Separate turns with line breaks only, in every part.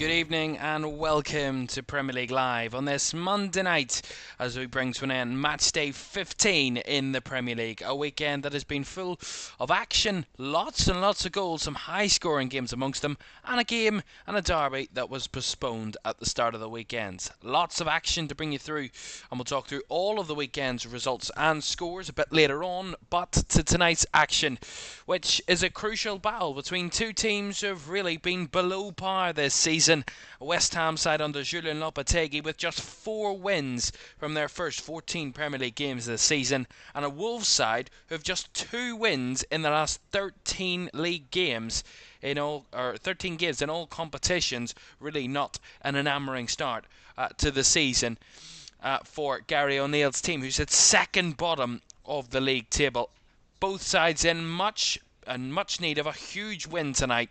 Good evening and welcome to Premier League Live on this Monday night as we bring to an end Matchday 15 in the Premier League. A weekend that has been full of action, lots and lots of goals, some high scoring games amongst them, and a game and a derby that was postponed at the start of the weekend. Lots of action to bring you through, and we'll talk through all of the weekend's results and scores a bit later on. But to tonight's action, which is a crucial battle between two teams who have really been below par this season. A West Ham side under Julian Lopetegui with just 4 wins from their first 14 Premier League games this season, and a Wolves side who have just 2 wins in the last 13 league games in all, or 13 games in all competitions. Really not an enamouring start to the season for Gary O'Neill's team, who sits second bottom of the league table. Both sides in much need of a huge win tonight,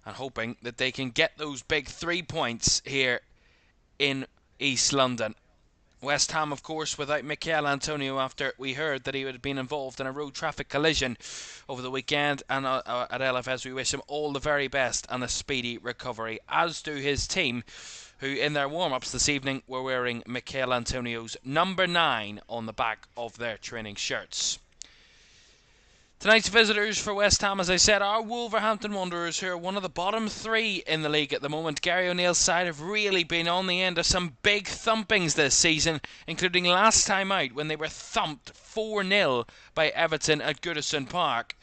and hoping that they can get those big 3 points here in East London. West Ham, of course, without Mikel Antonio after we heard that he had been involved in a road traffic collision over the weekend, and at LFS we wish him all the very best and a speedy recovery, as do his team, who in their warm-ups this evening were wearing Mikel Antonio's number 9 on the back of their training shirts. Tonight's visitors for West Ham, as I said, are Wolverhampton Wanderers, who are one of the bottom 3 in the league at the moment. Gary O'Neill's side have really been on the end of some big thumpings this season, including last time out when they were thumped 4-0 by Everton at Goodison Park.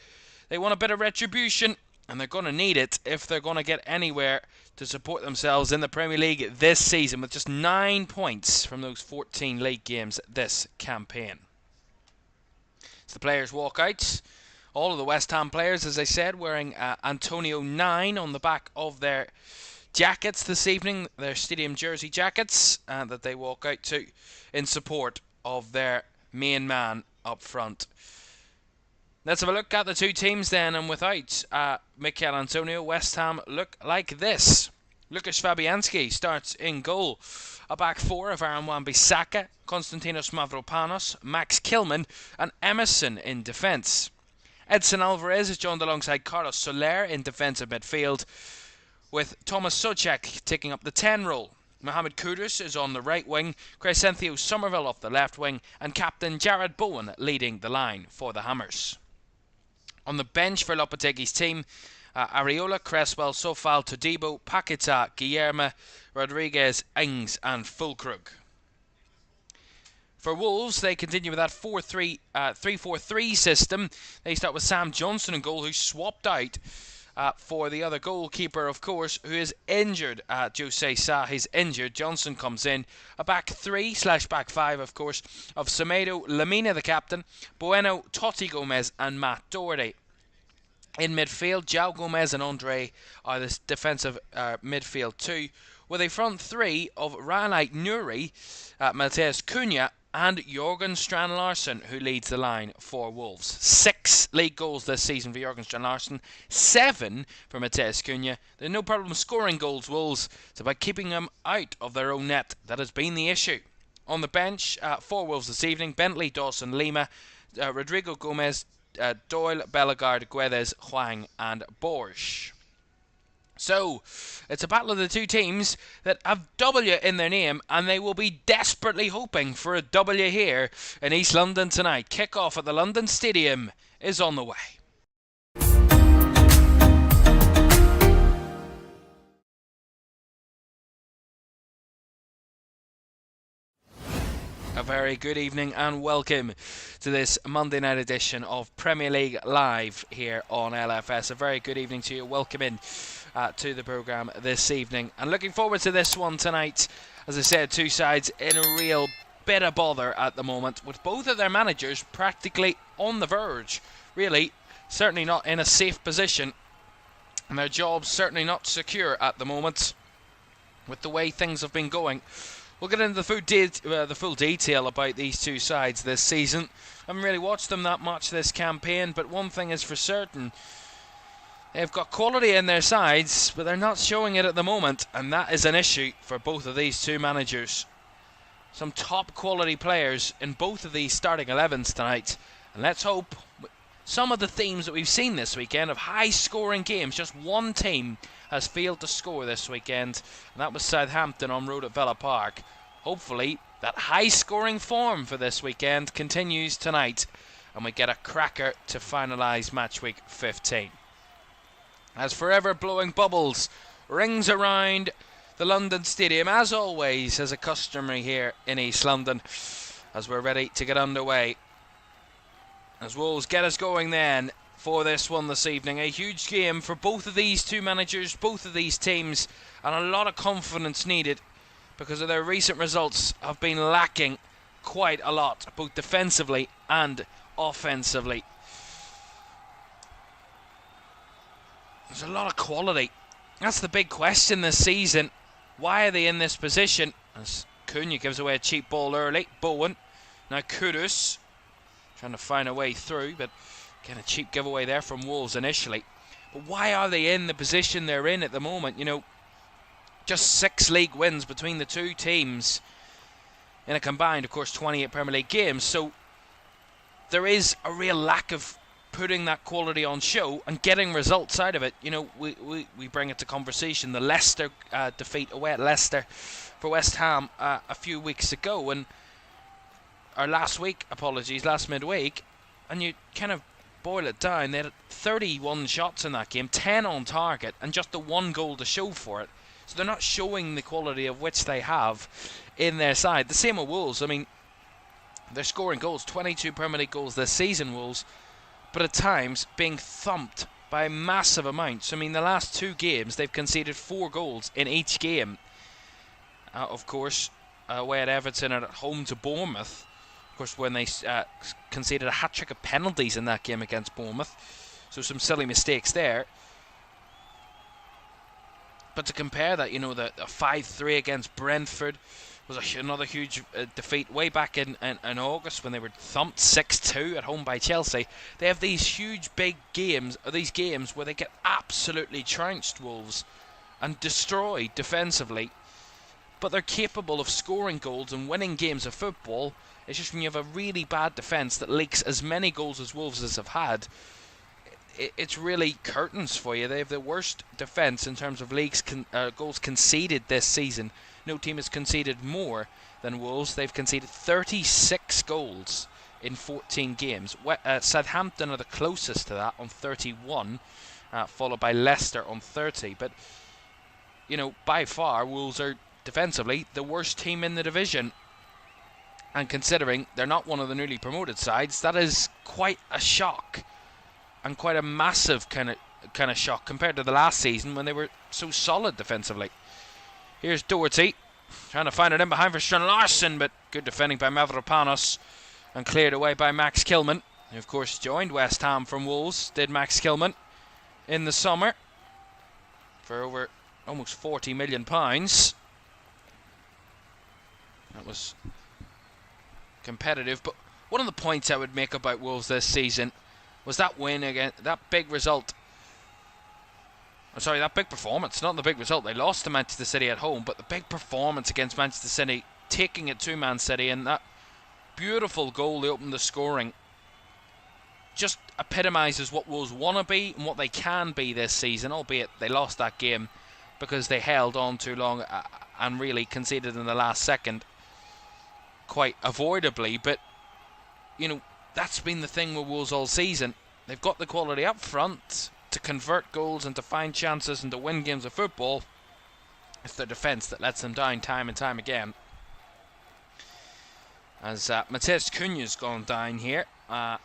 They want a bit of retribution, and they're going to need it if they're going to get anywhere to support themselves in the Premier League this season, with just 9 points from those 14 league games this campaign. As the players walk out, all of the West Ham players, as I said, wearing Antonio 9 on the back of their jackets this evening, their stadium jersey jackets, that they walk out to in support of their main man up front. Let's have a look at the two teams then, and without Mikel Antonio, West Ham look like this. Lukasz Fabianski starts in goal. A back 4 of Aaron Wan-Bissaka, Konstantinos Mavropanos, Max Kilman and Emerson in defence. Edson Alvarez is joined alongside Carlos Soler in defensive midfield, with Thomas Souček taking up the 10 role. Mohamed Kudus is on the right wing, Crescencio Somerville off the left wing, and captain Jared Bowen leading the line for the Hammers. On the bench for Lopetegui's team, Areola, Cresswell, Sofal, Todibo, Paqueta, Guillermo, Rodriguez, Ings and Fulkrug. For Wolves, they continue with that 3-4-3 system. They start with Sam Johnson in goal, who swapped out for the other goalkeeper, of course, who is injured. Jose Sa is injured. Johnson comes in. A back 3/back 5, of course, of Semedo, Lamina the captain, Bueno, Totti Gomez and Matt Doherty. In midfield, João Gomez and Andre are the defensive midfield 2, with a front 3 of Ryan Nuri, Matheus Cunha and Jorgen Strand Larsen, who leads the line for Wolves. 6 league goals this season for Jorgen Strand Larsen, 7 for Matheus Cunha. There's no problem scoring goals, Wolves. It's about keeping them out of their own net that has been the issue. On the bench for Wolves this evening, Bentley, Dawson, Lima, Rodrigo Gomez, Doyle, Bellegarde, Guedes, Hwang and Borges. So, it's a battle of the two teams that have W in their name, and they will be desperately hoping for a W here in East London tonight. Kick-off at the London Stadium is on the way. A very good evening and welcome to this Monday night edition of Premier League Live here on LFS. A very good evening to you. Welcome in to the programme this evening. And looking forward to this one tonight. As I said, two sides in a real bit of bother at the moment, with both of their managers practically on the verge. Really, certainly not in a safe position. And their jobs certainly not secure at the moment, with the way things have been going. We'll get into the full detail about these two sides this season. I haven't really watched them that much this campaign, but one thing is for certain. They've got quality in their sides, but they're not showing it at the moment, and that is an issue for both of these two managers. Some top quality players in both of these starting 11s tonight, and let's hope some of the themes that we've seen this weekend of high-scoring games. Just one team has failed to score this weekend, and that was Southampton on road at Villa Park. Hopefully, that high-scoring form for this weekend continues tonight, and we get a cracker to finalise match week 15. As forever blowing bubbles rings around the London Stadium, as always, as a customary here in East London, as we're ready to get underway. As Wolves get us going then for this one this evening. A huge game for both of these two managers, both of these teams, and a lot of confidence needed because of their recent results have been lacking quite a lot, both defensively and offensively. There's a lot of quality. That's the big question this season. Why are they in this position? As Cunha gives away a cheap ball early. Bowen. Now Kudus trying to find a way through, but again a cheap giveaway there from Wolves initially. But why are they in the position they're in at the moment? You know, just 6 league wins between the two teams in a combined, of course, 28 Premier League games. So there is a real lack of putting that quality on show and getting results out of it. You know, we bring it to conversation. The Leicester defeat away at Leicester for West Ham a few weeks ago, and or last midweek, and you kind of boil it down. They had 31 shots in that game, 10 on target, and just the 1 goal to show for it. So they're not showing the quality of which they have in their side. The same with Wolves. I mean, they're scoring goals, 22 Premier League goals this season, Wolves, but at times being thumped by massive amounts. I mean, the last 2 games, they've conceded 4 goals in each game. Of course, away at Everton and at home to Bournemouth. Of course, when they conceded a hat-trick of penalties in that game against Bournemouth. So some silly mistakes there. But to compare that, you know, the 5-3 against Brentford was another huge defeat way back in August when they were thumped 6-2 at home by Chelsea. They have these huge big games, or these games where they get absolutely trounced, Wolves, and destroyed defensively. But they're capable of scoring goals and winning games of football. It's just when you have a really bad defence that leaks as many goals as Wolves have had, it's really curtains for you. They have the worst defence in terms of goals conceded this season. No team has conceded more than Wolves. They've conceded 36 goals in 14 games. Southampton are the closest to that on 31, followed by Leicester on 30. But, you know, by far, Wolves are defensively the worst team in the division. And considering they're not one of the newly promoted sides, that is quite a shock. And quite a massive kind of shock compared to the last season when they were so solid defensively. Here's Doherty trying to find it in behind for Strand Larsen, but good defending by Mavropanos and cleared away by Max Kilman, who of course joined West Ham from Wolves, did Max Kilman, in the summer for over almost £40 million. That was competitive, but one of the points I would make about Wolves this season was that win against that big result. That big performance, not the big result. They lost to Manchester City at home, but the big performance against Manchester City, taking it to Man City, and that beautiful goal they opened the scoring just epitomises what Wolves want to be and what they can be this season, albeit they lost that game because they held on too long and really conceded in the last second quite avoidably. But, you know, that's been the thing with Wolves all season. They've got the quality up front to convert goals and to find chances and to win games of football. It's their defence that lets them down time and time again. As Matheus Cunha's gone down here. I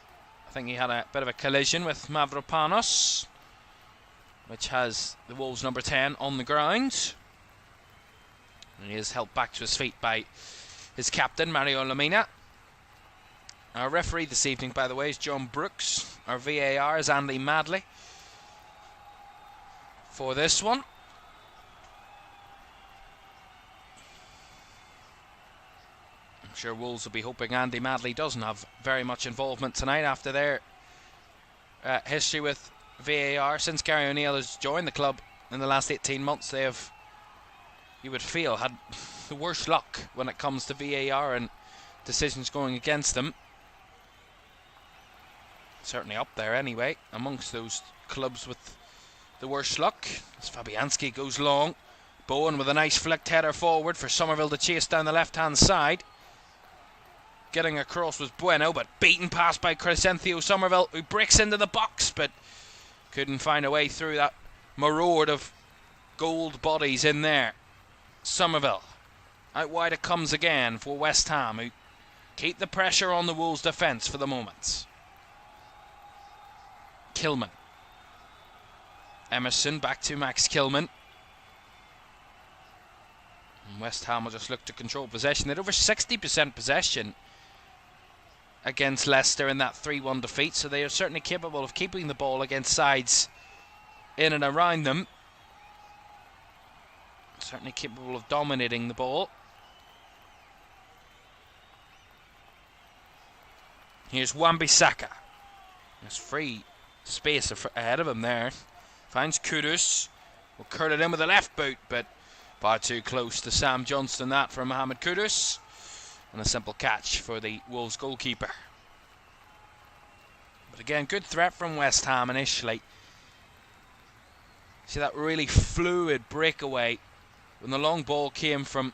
think he had a bit of a collision with Mavropanos, which has the Wolves number 10 on the ground. And he is helped back to his feet by his captain, Mario Lemina. Our referee this evening, by the way, is John Brooks. Our VAR is Andy Madley for this one. I'm sure Wolves will be hoping Andy Madley doesn't have very much involvement tonight after their history with VAR. Since Gary O'Neill has joined the club in the last 18 months, they have, you would feel, had the worst luck when it comes to VAR and decisions going against them. certainly up there anyway, amongst those clubs with the worst luck. As Fabianski goes long, Bowen with a nice flicked header forward for Somerville to chase down the left-hand side. Getting across was Bueno, but beaten past by Crescencio Somerville, who breaks into the box, but couldn't find a way through that maraud of gold bodies in there. Somerville, out wide it comes again for West Ham, who keep the pressure on the Wolves' defence for the moment. Kilman. Emerson back to Max Kilman. And West Ham will just look to control possession. They had over 60% possession against Leicester in that 3-1 defeat, so they are certainly capable of keeping the ball against sides in and around them. Certainly capable of dominating the ball. Here's Wan-Bissaka. There's free space ahead of him there. Finds Kudus. Will curl it in with the left boot, but far too close to Sam Johnston, that from Mohamed Kudus. And a simple catch for the Wolves goalkeeper. But again, good threat from West Ham initially. See that really fluid breakaway. When the long ball came from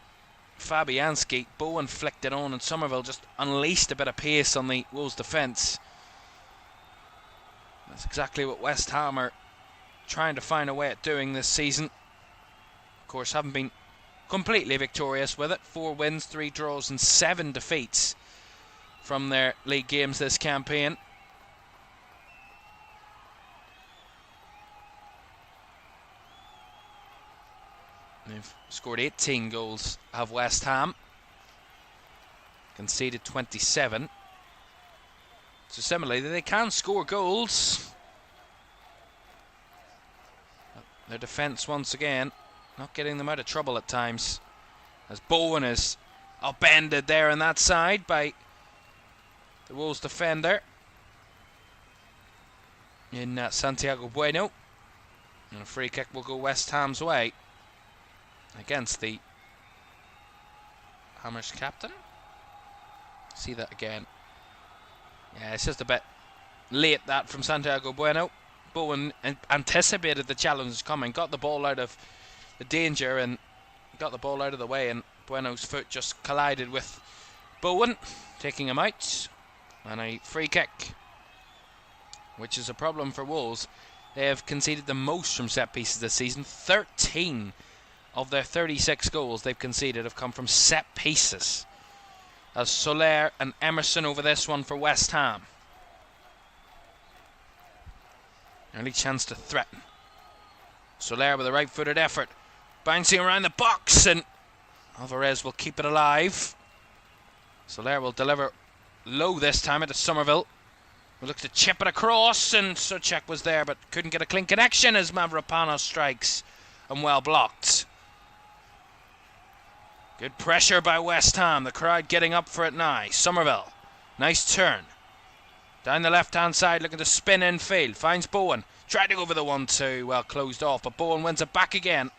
Fabianski, Bowen flicked it on and Somerville just unleashed a bit of pace on the Wolves defence. That's exactly what West Ham are trying to find a way at doing this season. Of course, haven't been completely victorious with it. 4 wins, 3 draws and 7 defeats from their league games this campaign. They've scored 18 goals, have West Ham. Conceded 27. So similarly, they can score goals. Their defence, once again, not getting them out of trouble at times. As Bowen is upended there on that side by the Wolves defender in Santiago Bueno. And a free kick will go West Ham's way against the Hammers captain. See that again. Yeah, it's just a bit late, that from Santiago Bueno. Bowen anticipated the challenge coming, got the ball out of the danger and got the ball out of the way, and Bueno's foot just collided with Bowen, taking him out. And a free kick, which is a problem for Wolves. They have conceded the most from set pieces this season. 13 of their 36 goals they've conceded have come from set pieces. As Soler and Emerson over this one for West Ham. Early chance to threaten. Soler with a right-footed effort, bouncing around the box, and Alvarez will keep it alive. Soler will deliver low this time into Somerville. We'll look to chip it across, and Souček was there but couldn't get a clean connection as Mavropanos strikes, and well blocked. Good pressure by West Ham, the crowd getting up for it now. Somerville, nice turn. Down the left-hand side, looking to spin in field. Finds Bowen. Tried to go over the 1-2. Well, closed off, but Bowen wins it back again.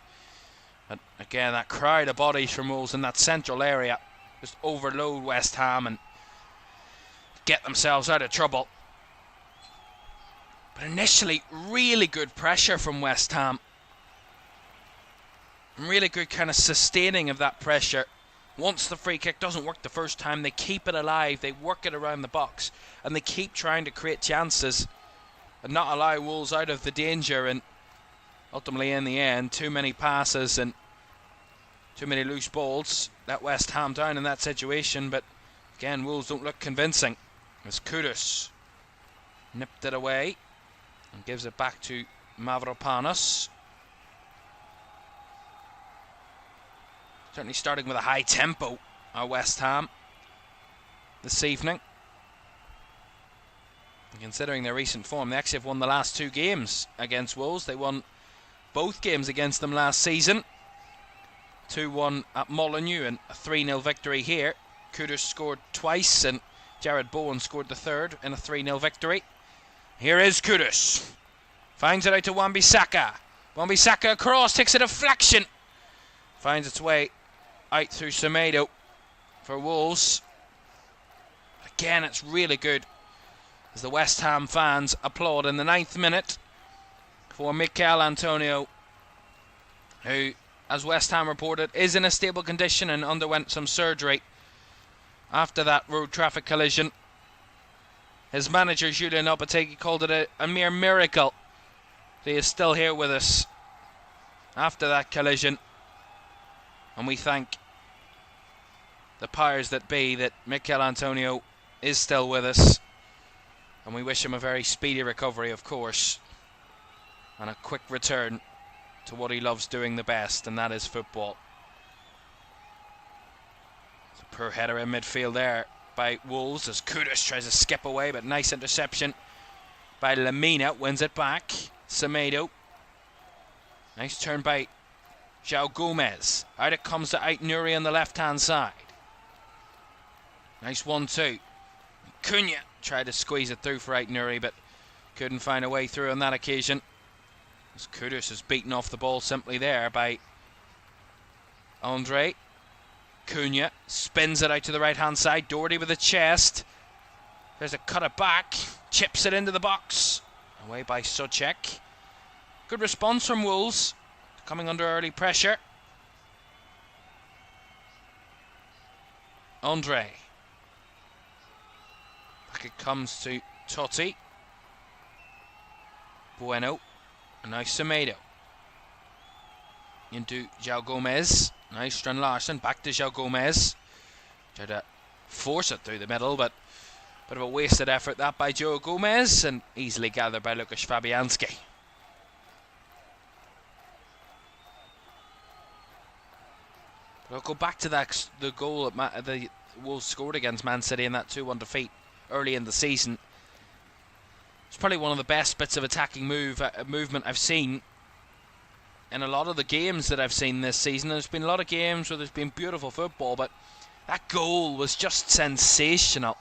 And again, that crowd of bodies from Wolves in that central area just overload West Ham and get themselves out of trouble. But initially, really good pressure from West Ham. Really good kind of sustaining of that pressure. Once the free kick doesn't work the first time, they keep it alive, they work it around the box, and they keep trying to create chances and not allow Wolves out of the danger. And ultimately, in the end, too many passes and too many loose balls let West Ham down in that situation. But again, Wolves don't look convincing as Kudus nipped it away and gives it back to Mavropanos. Certainly starting with a high tempo at West Ham this evening. And considering their recent form, they actually have won the last 2 games against Wolves. They won both games against them last season. 2-1 at Molineux and a 3-0 victory here. Kudus scored twice and Jared Bowen scored the third in a 3-0 victory. Here is Kudus. Finds it out to Wan-Bissaka. Wan-Bissaka across, takes a deflection. Finds its way out through Semedo for Wolves. Again, it's really good as the West Ham fans applaud in the 9th minute for Mikel Antonio, who, as West Ham reported, is in a stable condition and underwent some surgery after that road traffic collision. His manager, Julian Lopetegui, called it a mere miracle that he is still here with us after that collision. And we thank the powers that be that Mikel Antonio is still with us. And we wish him a very speedy recovery, of course, and a quick return to what he loves doing the best, and that is football. It's a poor header in midfield there by Wolves as Kudus tries to skip away, but nice interception by Lamina, wins it back. Semedo, nice turn by João Gomez. Out it comes to Ait-Nouri on the left hand side. Nice 1-2. Cunha tried to squeeze it through for Ait-Nouri, but couldn't find a way through on that occasion, as Kudus is beaten off the ball simply there by Andre. Cunha spins it out to the right hand side. Doherty with the chest. There's a cut it back. Chips it into the box. Away by Souček. Good response from Wolves, coming under early pressure. Andre. Back it comes to Totti. Bueno. And now Semedo. Into João Gomez. Nice Strand Larsen. Back to João Gomez. Tried to force it through the middle, but a bit of a wasted effort that by João Gomez, and easily gathered by Lukasz Fabianski. But I'll go back to the goal that the Wolves scored against Man City in that 2-1 defeat early in the season. It's probably one of the best bits of attacking movement I've seen in a lot of the games that I've seen this season. There's been a lot of games where there's been beautiful football, but that goal was just sensational.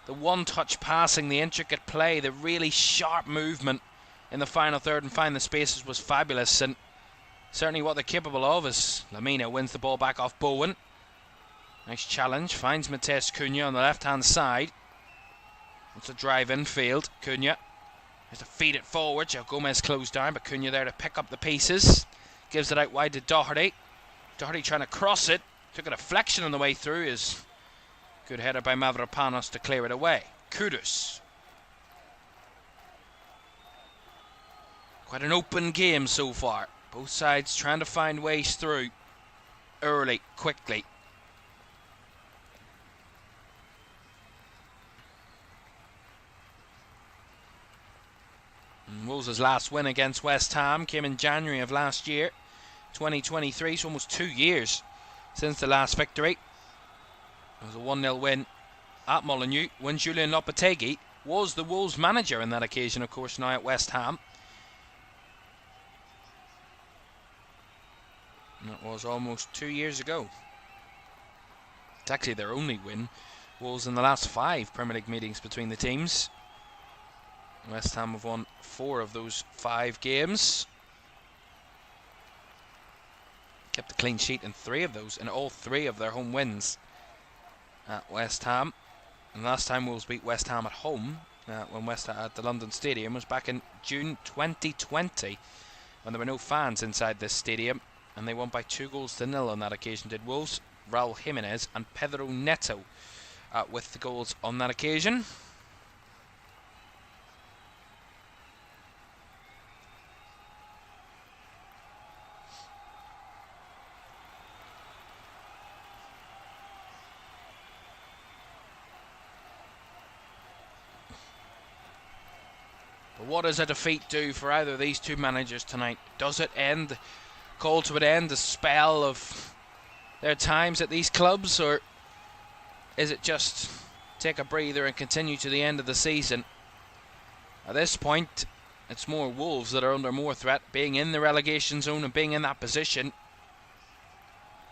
The one-touch passing, the intricate play, the really sharp movement in the final third and find the spaces was fabulous, and certainly what they're capable of. As Lamina wins the ball back off Bowen. Nice challenge, finds Matheus Cunha on the left-hand side. Wants to drive infield. Cunha has to feed it forward. João Gomez closed down, but Cunha there to pick up the pieces. Gives it out wide to Doherty. Doherty trying to cross it. Took a deflection on the way through. Is good header by Mavropanos to clear it away. Kudus. Quite an open game so far. Both sides trying to find ways through early, quickly. Wolves' last win against West Ham came in January of last year, 2023, so almost 2 years since the last victory. It was a 1-0 win at Molineux when Julian Lopetegui was the Wolves manager on that occasion, of course, now at West Ham. And it was almost 2 years ago. It's actually their only win. Wolves in the last 5 Premier League meetings between the teams. West Ham have won 4 of those 5 games. Kept a clean sheet in 3 of those, in all 3 of their home wins at West Ham. And last time Wolves beat West Ham at home, when West Ham at the London Stadium, was back in June 2020, when there were no fans inside this stadium, and they won by 2-0 on that occasion. Did Wolves? Raul Jimenez and Pedro Neto with the goals on that occasion. But what does a defeat do for either of these two managers tonight? Does it call to an end the spell of their times at these clubs, or is it just take a breather and continue to the end of the season? At this point, it's more Wolves that are under more threat. Being in the relegation zone and being in that position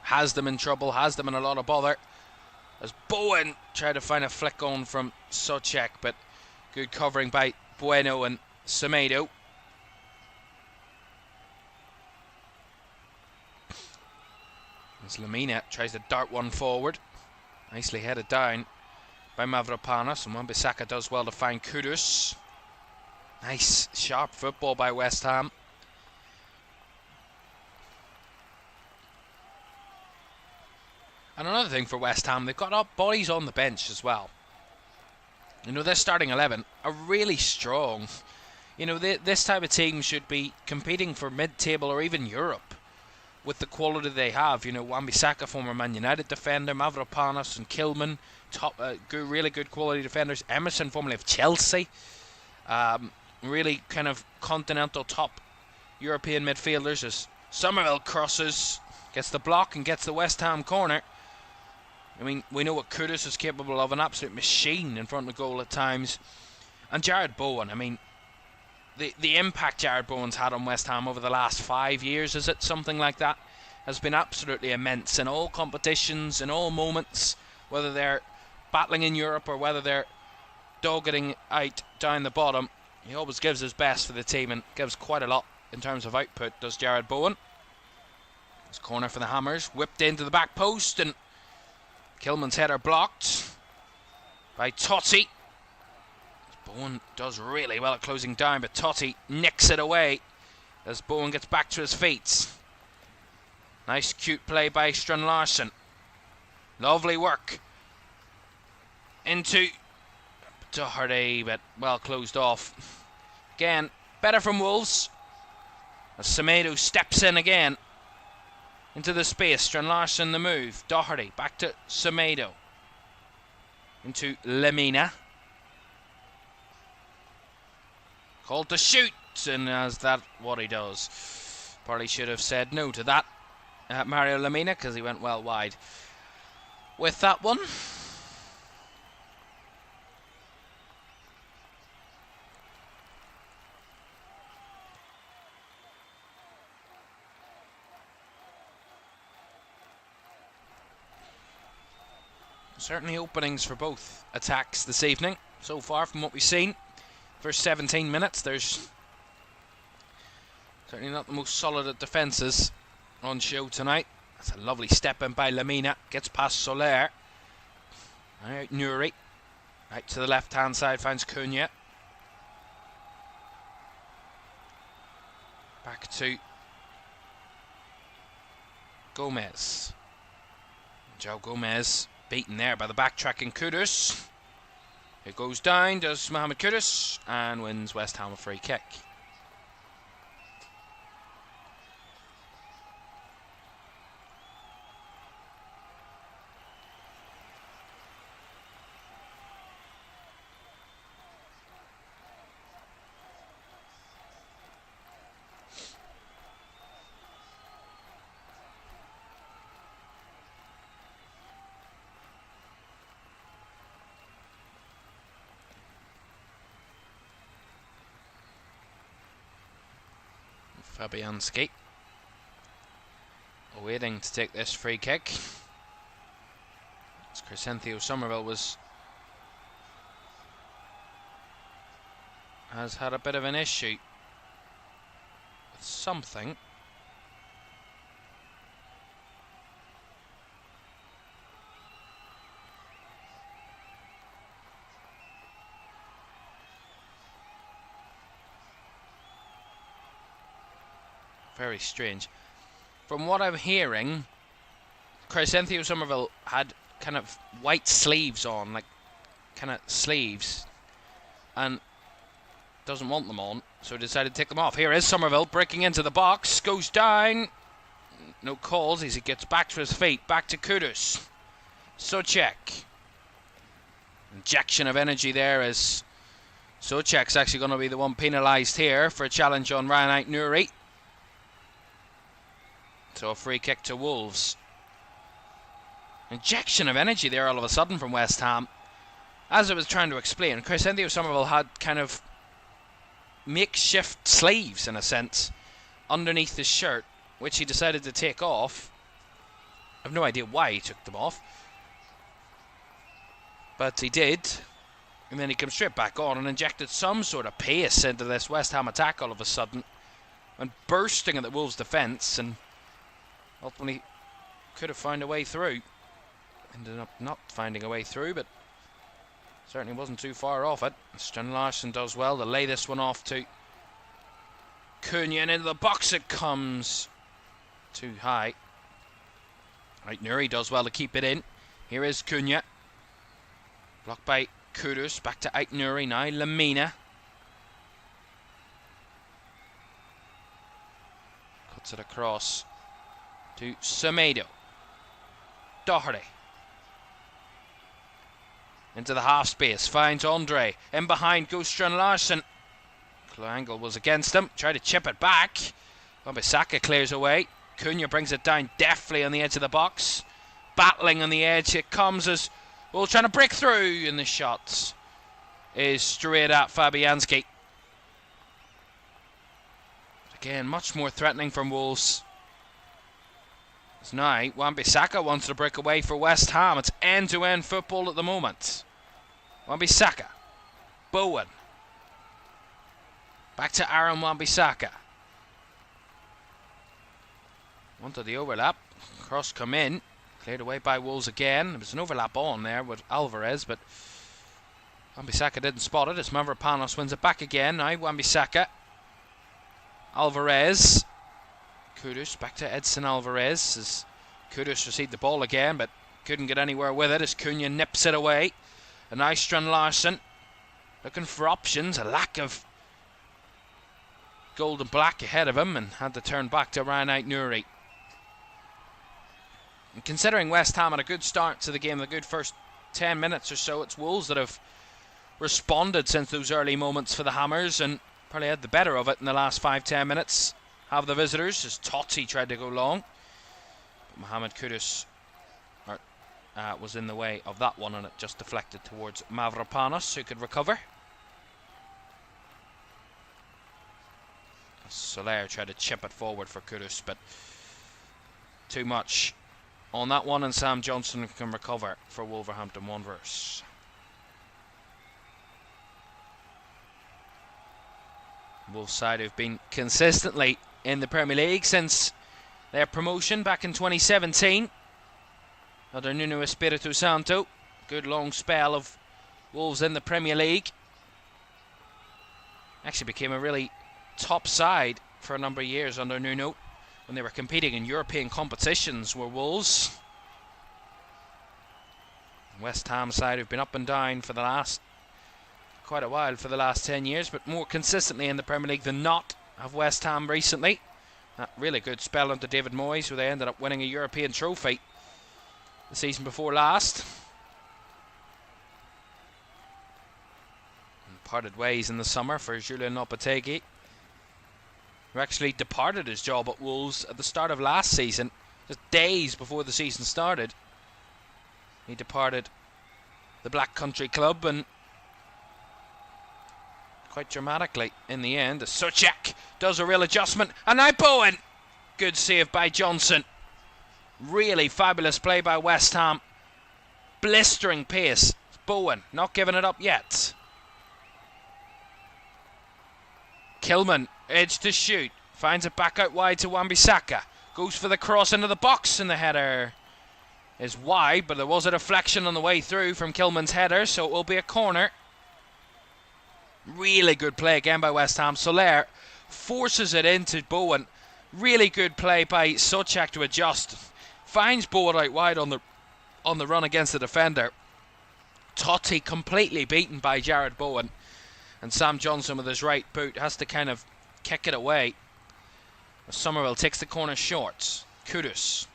has them in trouble, has them in a lot of bother. As Bowen tried to find a flick on from Souček, but good covering by Bueno and Semedo. As Lamina tries to dart one forward. Nicely headed down by Mavropanos, and Wan-Bissaka does well to find Kudus. Nice, sharp football by West Ham. And another thing for West Ham, they've got bodies on the bench as well. You know, their starting 11 are really strong. You know, this type of team should be competing for mid-table or even Europe with the quality they have. You know, Wan-Bissaka, former Man United defender, Mavropanos and Kilman, really good quality defenders. Emerson, formerly of Chelsea, really kind of continental top European midfielders. As Somerville crosses, gets the block and gets the West Ham corner. I mean, we know what Kudus is capable of, an absolute machine in front of goal at times. And Jared Bowen, I mean, the impact Jared Bowen's had on West Ham over the last 5 years, is it something like that, has been absolutely immense in all competitions, in all moments, whether they're battling in Europe or whether they're dogging out down the bottom. He always gives his best for the team and gives quite a lot in terms of output, does Jared Bowen. This corner for the Hammers, whipped into the back post, and Kilman's header blocked by Totti. Bowen does really well at closing down, but Totti nicks it away as Bowen gets back to his feet. Nice cute play by Strun Larsen. Lovely work into Doherty, but well closed off. Again, better from Wolves as Semedo steps in again into the space. Strun Larsen the move. Doherty back to Semedo. Into Lemina. Called to shoot, and as that what he does. Probably should have said no to that, Mario Lemina, because he went well wide with that one. Certainly openings for both attacks this evening so far from what we've seen. First 17 minutes, there's certainly not the most solid at defences on show tonight. That's a lovely step in by Lemina. Gets past Soler. Out Nuri. Out to the left hand side, finds Cunha. Back to Gomez. Joe Gomez beaten there by the backtracking Kudus. It goes down, does Mohamed Kudus, and wins West Ham a free kick. Fabianski waiting to take this free kick. As Crescencio Somerville has had a bit of an issue with something. Very strange. From what I'm hearing, Crescencio Somerville had kind of white sleeves on, like kind of sleeves, and doesn't want them on, so decided to take them off. Here is Somerville breaking into the box, goes down, no calls as he gets back to his feet, back to Kudus. Souček. Injection of energy there as Souček's actually going to be the one penalised here for a challenge on Ryan Aït-Nouri. So a free kick to Wolves. Injection of energy there all of a sudden from West Ham. As I was trying to explain, Crescencio Somerville had kind of makeshift sleeves, in a sense, underneath his shirt, which he decided to take off. I have no idea why he took them off, but he did. And then he came straight back on and injected some sort of pace into this West Ham attack all of a sudden, and bursting at the Wolves' defence, and ultimately could have found a way through. Ended up not finding a way through, but Certainly wasn't too far off it. Strun Larsen does well to lay this one off to Cunha, and into the box it comes. Too high. Right, Nuri does well to keep it in. Here is Cunha. Blocked by Kudus. Back to Ait Nuri now. Lamina. Cuts it across to Semedo. Doherty. Into the half space. Finds Andre. In behind goes Strun Larsen. Angle was against him. Tried to chip it back. Wan-Bissaka clears away. Cunha brings it down deftly on the edge of the box. Battling on the edge. It comes as Wolves trying to break through, and the shot is straight at Fabianski. Again, much more threatening from Wolves. As now Wan-Bissaka wants to break away for West Ham. It's end-to-end football at the moment. Wan-Bissaka. Bowen. Back to Aaron Wan-Bissaka. Wanted the overlap. Cross come in. Cleared away by Wolves again. There was an overlap on there with Alvarez, but Wan-Bissaka didn't spot it. As Mavropanos wins it back again. Now Wan-Bissaka. Alvarez. Kudus back to Edson Alvarez. As Kudus received the ball again, but couldn't get anywhere with it as Cunha nips it away. A nice Strun Larsen. Looking for options. A lack of gold and black ahead of him, and had to turn back to Ryan Ait Nuri. And considering West Ham had a good start to the game, a good first 10 minutes or so, it's Wolves that have responded since those early moments for the Hammers, and probably had the better of it in the last 5-10 minutes. Have the visitors, as Totti tried to go long, but Mohamed Kudus was in the way of that one, and it just deflected towards Mavropanos, who could recover. Soler tried to chip it forward for Kudus, but too much on that one, and Sam Johnson can recover for Wolverhampton Wanderers. Wolves side have been consistently in the Premier League since their promotion back in 2017 under Nuno Espirito Santo. Good long spell of Wolves in the Premier League. Actually became a really top side for a number of years under Nuno when they were competing in European competitions, were Wolves. West Ham side have been up and down for the last quite a while, for the last 10 years, but more consistently in the Premier League than not have West Ham recently. That really good spell under David Moyes, where they ended up winning a European trophy the season before last. And parted ways in the summer for Julian Lopetegui, who actually departed his job at Wolves at the start of last season, just days before the season started. He departed the Black Country Club, and quite dramatically in the end, as Souček does a real adjustment, and now Bowen. Good save by Johnson. Really fabulous play by West Ham. Blistering pace. Bowen not giving it up yet. Kilman, edge to shoot, finds it back out wide to Wan-Bissaka. Goes for the cross into the box, and the header is wide, but there was a deflection on the way through from Kilman's header, so it will be a corner. Really good play again by West Ham. Soler forces it into Bowen. Really good play by Souček to adjust. Finds Bowen out wide on the run against the defender. Totti completely beaten by Jared Bowen, and Sam Johnson with his right boot has to kind of kick it away. Somerville takes the corner short. Kudus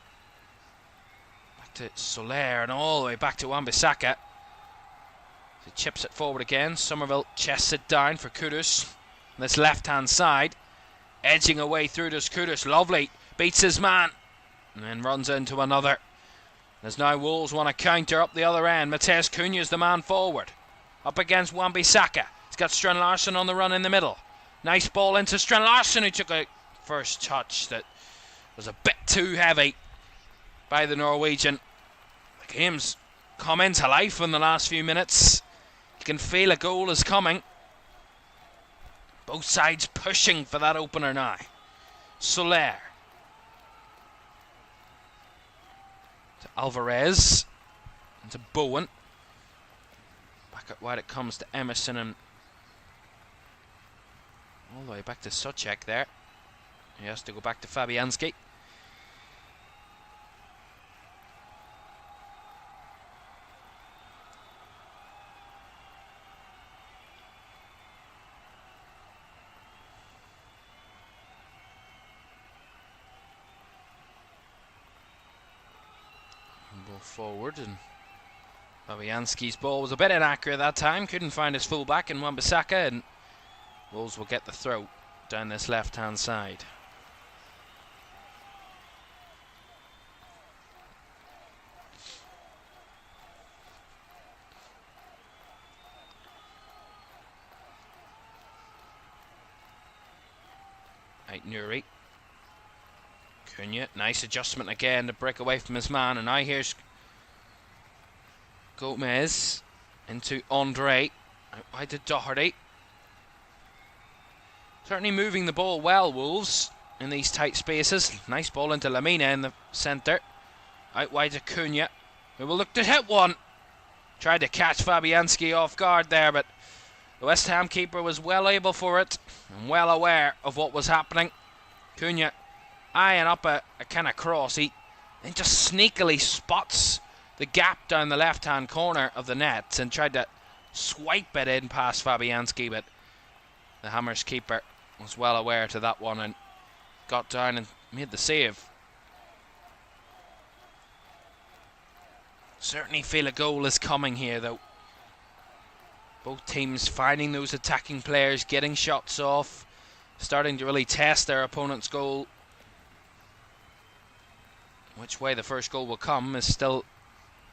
back to Soler, and all the way back to Wan-Bissaka. He chips it forward again. Somerville chests it down for Kudus on this left hand side. Edging away through to Kudus. Lovely. Beats his man and then runs into another. As now Wolves want to counter up the other end. Matheus Cunha is the man forward. Up against Wan-Bissaka. He's got Strun Larsen on the run in the middle. Nice ball into Strun Larsen, who took a first touch that was a bit too heavy by the Norwegian. The game's come into life in the last few minutes. You can feel a goal is coming. Both sides pushing for that opener now. Soler to Alvarez, and to Bowen. Back out wide it comes to Emerson, and all the way back to Suchek there. He has to go back to Fabianski. Ball forward, and Fabianski's ball was a bit inaccurate that time. Couldn't find his fullback in Wan-Bissaka, and Wolves will get the throw down this left-hand side. Nuri. Cunha, nice adjustment again to break away from his man, and now here's Gomez into Andre. Out wide to Doherty. Certainly moving the ball well, Wolves, in these tight spaces. Nice ball into Lamina in the centre. Out wide to Cunha, who will look to hit one. Tried to catch Fabianski off guard there, but the West Ham keeper was well able for it and well aware of what was happening. Cunha eyeing up a kind of cross. He then just sneakily spots the gap down the left-hand corner of the net and tried to swipe it in past Fabianski, but the Hammers keeper was well aware to that one and got down and made the save. Certainly feel a goal is coming here, though. Both teams finding those attacking players, getting shots off, starting to really test their opponent's goal. Which way the first goal will come is still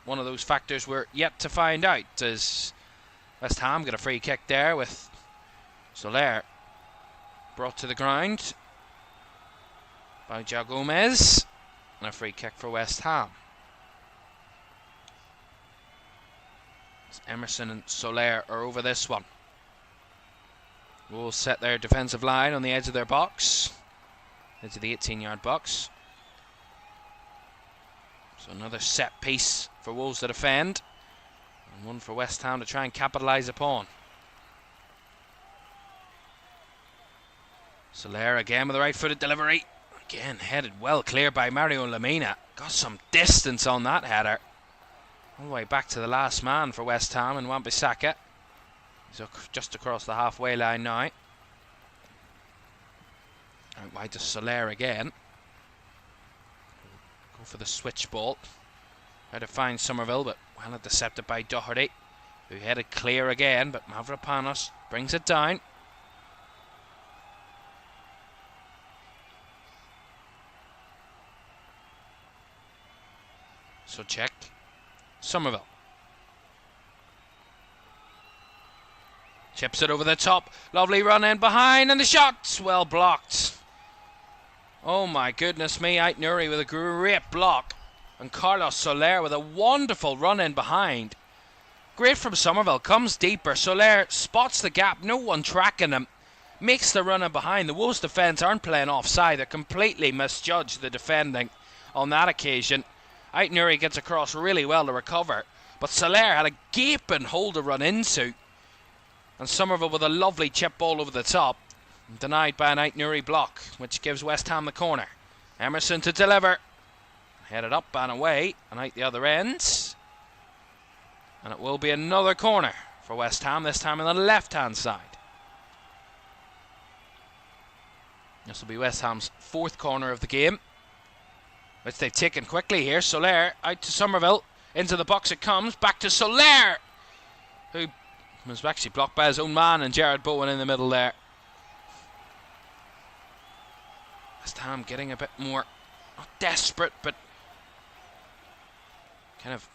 one of those factors we're yet to find out, as West Ham got a free kick there with Soler brought to the ground by João Gomez, and a free kick for West Ham. Emerson and Soler are over this one. Wolves set their defensive line on the edge of their box, edge of the 18-yard box. So another set piece for Wolves to defend, and one for West Ham to try and capitalise upon. Soler again with the right-footed delivery. Again headed well clear by Mario Lamina. Got some distance on that header. All the way back to the last man for West Ham and Wan-Bissaka. He's just across the halfway line now. Out wide to Soler again. Go for the switch ball. Try to find Somerville, but well intercepted by Doherty, who headed clear again, but Mavropanos brings it down. So check. Somerville chips it over the top. Lovely run in behind, and the shot's well blocked. Oh my goodness me, Nuri with a great block, and Carlos Soler with a wonderful run in behind. Great from Somerville, comes deeper. Soler spots the gap, no one tracking him, makes the run in behind. The Wolves defence aren't playing offside, they completely misjudged the defending on that occasion. Nuri gets across really well to recover, but Soler had a gaping hole to run into, and Somerville with a lovely chip ball over the top, denied by an Nuri block, which gives West Ham the corner. Emerson to deliver, headed up and away and out the other end, and it will be another corner for West Ham, this time on the left hand side. This will be West Ham's fourth corner of the game, which they've taken quickly here. Soler out to Somerville, into the box it comes, back to Soler, who was actually blocked by his own man and Jared Bowen in the middle there. West Ham getting a bit more, not desperate, but kind of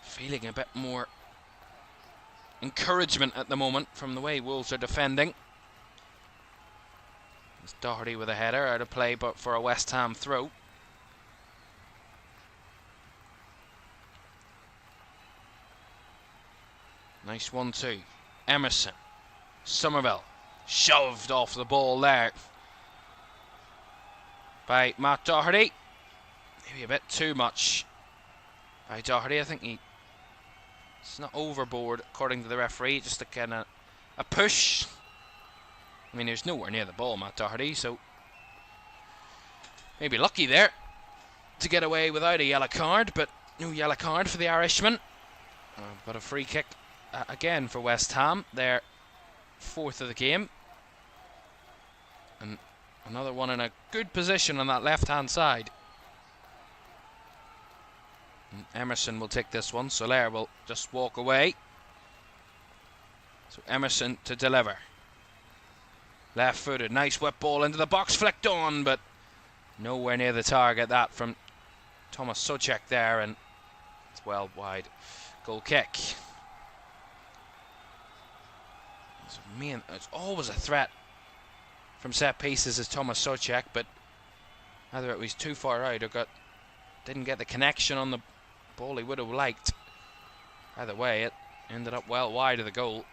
feeling a bit more encouragement at the moment from the way Wolves are defending. It's Doherty with a header out of play, but for a West Ham throw. Nice 1-2. Emerson. Somerville. Shoved off the ball there by Matt Doherty. Maybe a bit too much by Doherty. I think he It's not overboard, according to the referee. Just a kind of a push. I mean, he was nowhere near the ball, Matt Doherty, so maybe lucky there to get away without a yellow card, but no yellow card for the Irishman. But a free kick again for West Ham. Their 4th of the game. And another one in a good position on that left-hand side. And Emerson will take this one. Soler will just walk away. So Emerson to deliver. Left-footed, nice whip ball into the box, flicked on, but nowhere near the target. That from Thomas Souček there, and it's well wide. Goal kick. It's always a threat from set pieces as Thomas Souček, but either it was too far out or didn't get the connection on the ball he would have liked. Either way, it ended up well wide of the goal,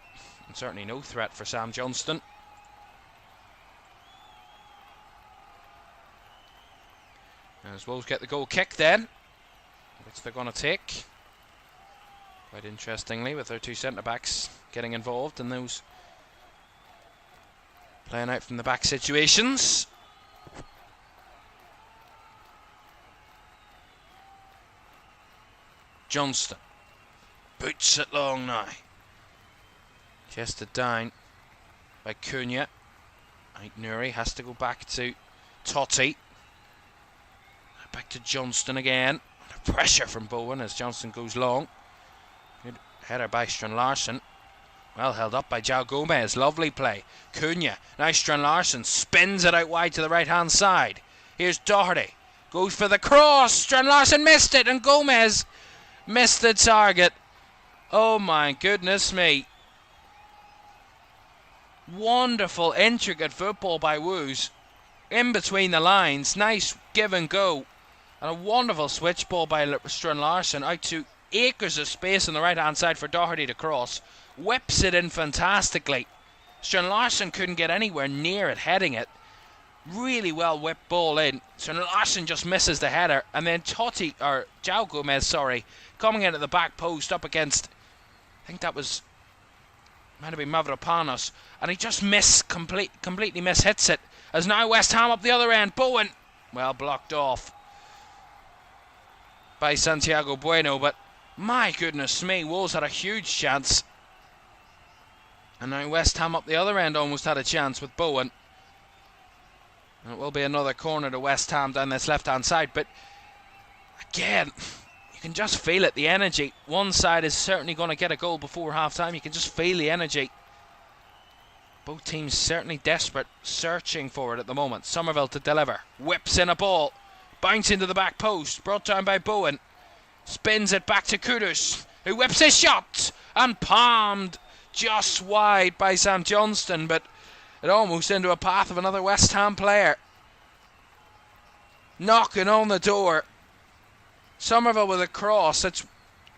and certainly no threat for Sam Johnston. As Wolves get the goal kick then, which they're going to take. Quite interestingly, with their 2 centre-backs getting involved in those playing out from the back situations. Johnston boots it long now. Chested down by Cunha. Nuri has to go back to Totti. Back to Johnston again. Pressure from Bowen as Johnston goes long. Good header by Strand-Larsen. Well held up by João Gomez. Lovely play. Cunha. Now Strand-Larsen spins it out wide to the right hand side. Here's Doherty. Goes for the cross. Strand-Larsen missed it, and Gomez missed the target. Oh my goodness me. Wonderful, intricate football by Woos. In between the lines. Nice give and go. And a wonderful switch ball by Strand-Larsen out to acres of space on the right hand side for Doherty to cross. Whips it in fantastically. Strand-Larsen couldn't get anywhere near it, heading it. Really well whipped ball in. Strand-Larsen just misses the header, and then João Gomez, coming in at the back post up against, I think that might have been Mavropanos, and he just completely mishits it. As now West Ham up the other end. Bowen, well blocked off by Santiago Bueno, but my goodness me, Wolves had a huge chance. And now West Ham up the other end almost had a chance with Bowen. And it will be another corner to West Ham down this left-hand side. But again, you can just feel it, the energy. One side is certainly going to get a goal before half-time. You can just feel the energy. Both teams certainly desperate, searching for it at the moment. Somerville to deliver. Whips in a ball. Bounce into the back post. Brought down by Bowen. Spins it back to Kudus, who whips his shot. And palmed just wide by Sam Johnston, but it almost into a path of another West Ham player. Knocking on the door. Somerville with a cross. It's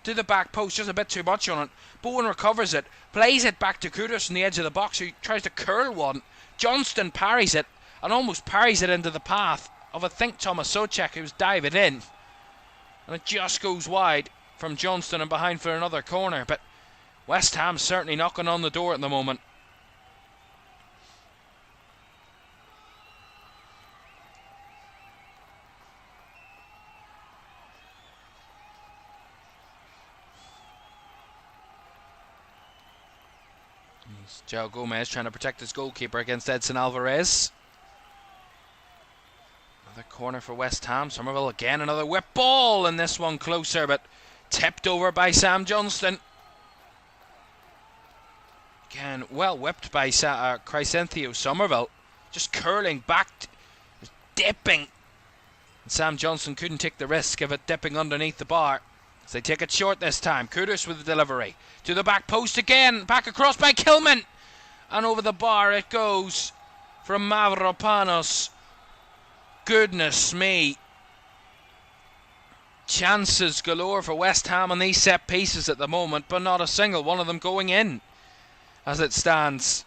to the back post, just a bit too much on it. Bowen recovers it, plays it back to Kudus on the edge of the box, who tries to curl one. Johnston parries it, and almost parries it into the path of, I think, Thomas Souček, who's diving in. And it just goes wide from Johnston and behind for another corner. But West Ham certainly knocking on the door at the moment. João Gomez trying to protect his goalkeeper against Edson Alvarez. Another corner for West Ham. Somerville again, another whip ball, and this one closer, but tipped over by Sam Johnston. Again, well whipped by Crysenthio Somerville. Just curling back, dipping. And Sam Johnston couldn't take the risk of it dipping underneath the bar. As they take it short this time. Kudus with the delivery. To the back post again. Back across by Kilman. And over the bar it goes from Mavropanos. Goodness me. Chances galore for West Ham on these set pieces at the moment, but not a single one of them going in as it stands.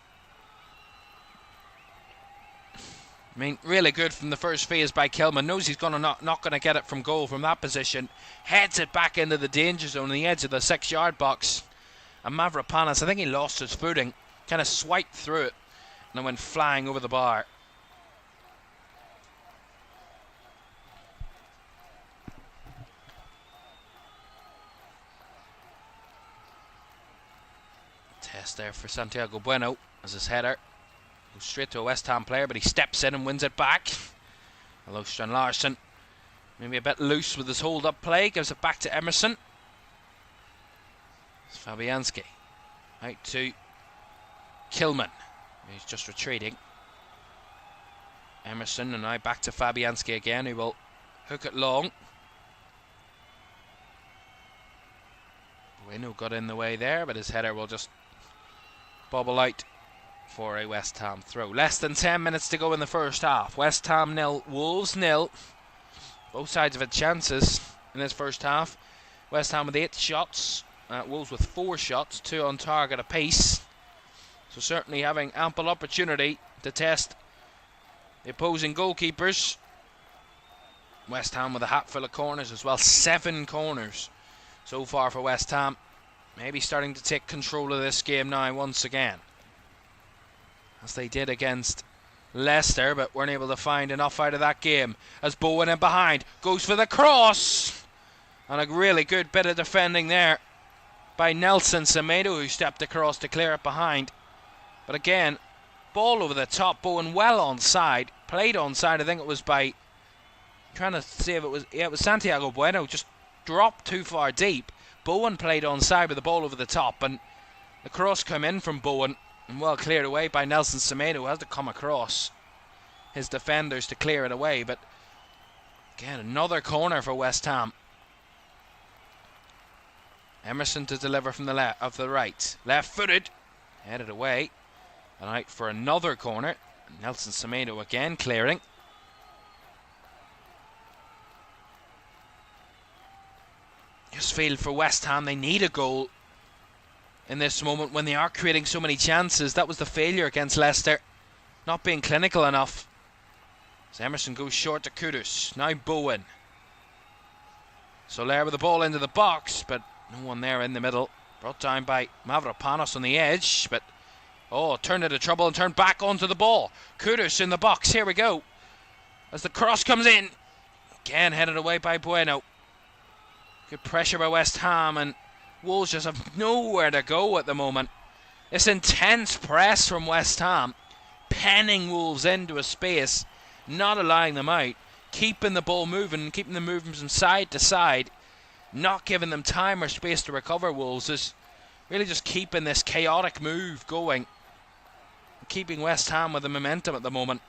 I mean, really good from the first phase by Kilman. Knows he's not going to get it from goal from that position. Heads it back into the danger zone on the edge of the 6-yard box. And Mavropanos, I think he lost his footing. Kind of swiped through it. And then went flying over the bar. Test there for Santiago Bueno as his header. Goes straight to a West Ham player, but he steps in and wins it back. Hello, Strand-Larsen. Maybe a bit loose with his hold-up play. Gives it back to Emerson. It's Fabianski. Out to Kilman. He's just retreating. Emerson, and now back to Fabianski again, who will hook it long. Bueno got in the way there, but his header will just bobble out for a West Ham throw. Less than 10 minutes to go in the first half. West Ham 0, Wolves 0. Both sides have had chances in this first half. West Ham with 8 shots, Wolves with 4 shots, 2 on target apiece. So certainly having ample opportunity to test the opposing goalkeepers. West Ham with a hat full of corners as well. 7 corners so far for West Ham. Maybe starting to take control of this game now once again, as they did against Leicester, but weren't able to find enough out of that game. As Bowen in behind goes for the cross, and a really good bit of defending there by Nelson Semedo, who stepped across to clear it behind. But again, ball over the top. Bowen well onside, played onside. I think it was by, trying to see if it was, yeah, it was Santiago Bueno, just dropped too far deep. Bowen played onside with the ball over the top, and the cross came in from Bowen and well cleared away by Nelson Semedo, who has to come across his defenders to clear it away. But again, another corner for West Ham. Emerson to deliver from the left, of the right, left-footed, headed away, and out for another corner. Nelson Semedo again clearing. Just feel for West Ham they need a goal in this moment when they are creating so many chances. That was the failure against Leicester, not being clinical enough. As Emerson goes short to Kudus. Now Bowen. Soler with the ball into the box, but no one there in the middle. Brought down by Mavropanos on the edge, but turned into trouble and turned back onto the ball. Kudus in the box. Here we go. As the cross comes in, again headed away by Bueno. Good pressure by West Ham, and Wolves just have nowhere to go at the moment. This intense press from West Ham, penning Wolves into a space, not allowing them out, keeping the ball moving, keeping them moving from side to side, not giving them time or space to recover. Wolves is really just keeping this chaotic move going, keeping West Ham with the momentum at the moment.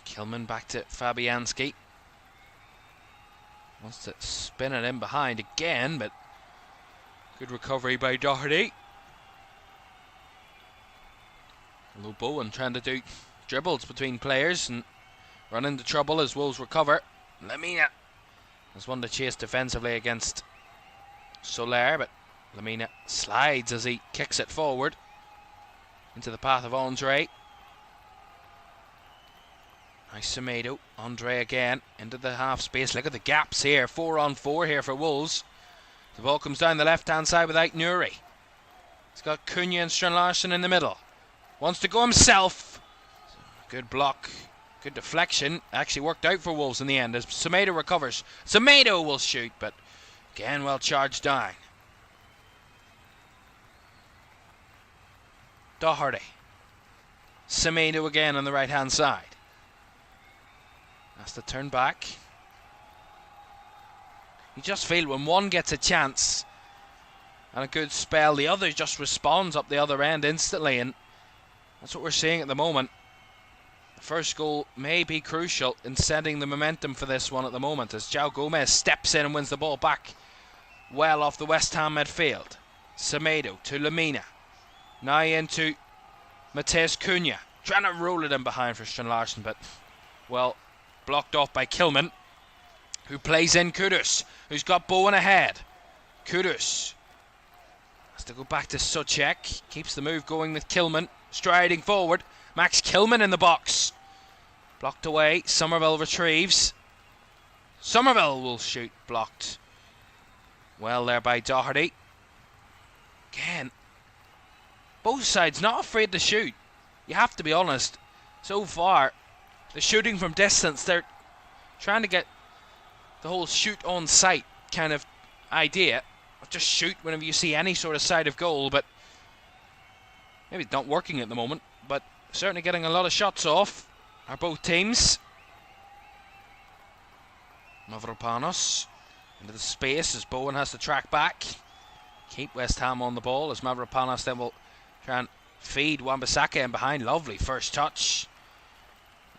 Kilman back to Fabianski. Wants to spin it in behind again, but good recovery by Doherty. Although Bowen trying to do dribbles between players and run into trouble as Wolves recover. Lemina has one to chase defensively against Soler, but Lemina slides as he kicks it forward into the path of Andre. Nice Semedo. Andre again into the half space. Look at the gaps here. 4 on 4 here for Wolves. The ball comes down the left hand side without Nuri. He's got Cunha and Strand-Larsen in the middle. Wants to go himself. Good block. Good deflection. Actually worked out for Wolves in the end as Semedo recovers. Semedo will shoot, but again well charged down. Doherty. Semedo again on the right hand side. Has to turn back. You just feel when one gets a chance and a good spell, the other just responds up the other end instantly, and that's what we're seeing at the moment. The first goal may be crucial in setting the momentum for this one at the moment, as João Gomez steps in and wins the ball back well off the West Ham midfield. Semedo to Lemina. Now into Matheus Cunha. Trying to roll it in behind for Strand-Larsen, but well blocked off by Kilman. who plays in Kudus, who's got Bowen ahead. Kudus has to go back to Suchek. Keeps the move going with Kilman, striding forward. Max Kilman in the box. Blocked away. Somerville retrieves. Somerville will shoot. Blocked. Well there by Doherty. Again, both sides not afraid to shoot. You have to be honest. So far, the shooting from distance, they're trying to get the whole shoot on sight kind of idea. Just shoot whenever you see any sort of side of goal, but maybe it's not working at the moment, but certainly getting a lot of shots off are both teams. Mavropanos into the space as Bowen has to track back. Keep West Ham on the ball as Mavropanos then will try and feed Wan-Bissaka in behind. Lovely first touch.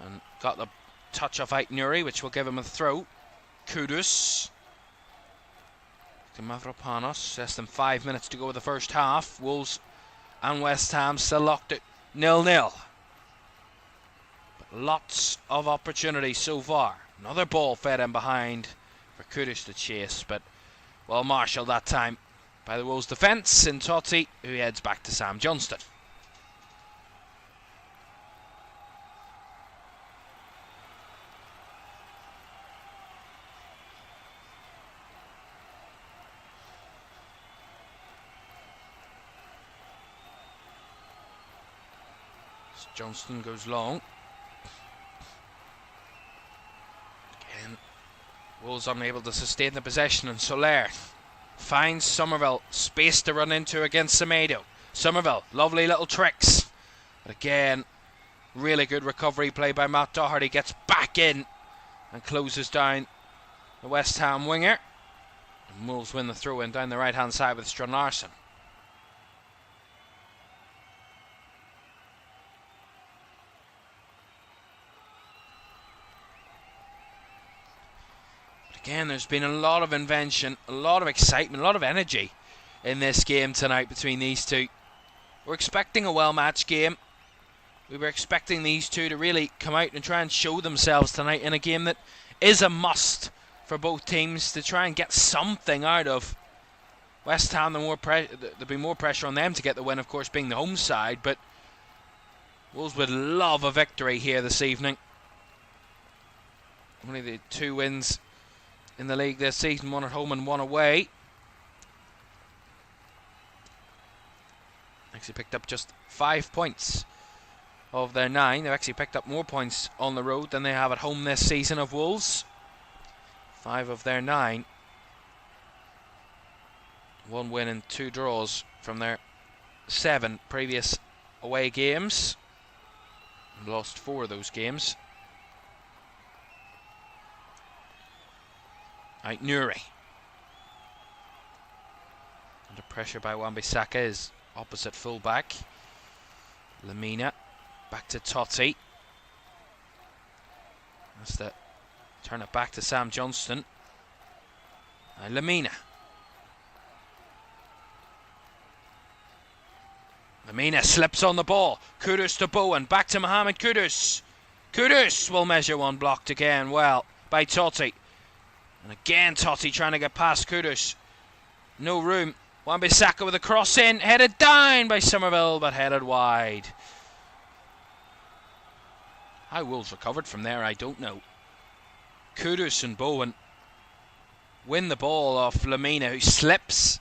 And got the touch off Ait-Nouri, which will give him a throw. Kudus to Mavropanos. Less than 5 minutes to go with the first half. Wolves and West Ham still locked at 0-0. But lots of opportunity so far. Another ball fed in behind for Kudus to chase, but well marshalled that time by the Wolves defence in Totti, who heads back to Sam Johnston. Johnston goes long. Again, Wolves unable to sustain the possession, and Soler finds Somerville, space to run into against Semedo. Somerville, lovely little tricks. But again, really good recovery play by Matt Doherty. Gets back in and closes down the West Ham winger. And Wolves win the throw-in down the right-hand side with Strun Larsen. Again, there's been a lot of invention, a lot of excitement, a lot of energy in this game tonight between these two. We're expecting a well-matched game. We were expecting these two to really come out and try and show themselves tonight in a game that is a must for both teams to try and get something out of. West Ham, there'll be more pressure on them to get the win, of course, being the home side, but Wolves would love a victory here this evening. Only the 2 wins in the league this season, 1 at home and 1 away. Actually picked up just 5 points of their 9. They've actually picked up more points on the road than they have at home this season of Wolves. 5 of their 9. 1 win and 2 draws from their 7 previous away games. And lost 4 of those games. Ait-Nouri. Under pressure by Wan-Bissaka, is opposite full-back. Lemina back to Totti. That's the turn it back to Sam Johnston. Lemina. Lemina slips on the ball. Kudus to Bowen. Back to Mohamed Kudus. Kudus will measure one, blocked again. Well, by Totti. And again Totti trying to get past Kudus. No room. Wan-Bissaka with a cross in. Headed down by Somerville, but headed wide. How Wolves recovered from there, I don't know. Kudus and Bowen win the ball off Lemina, who slips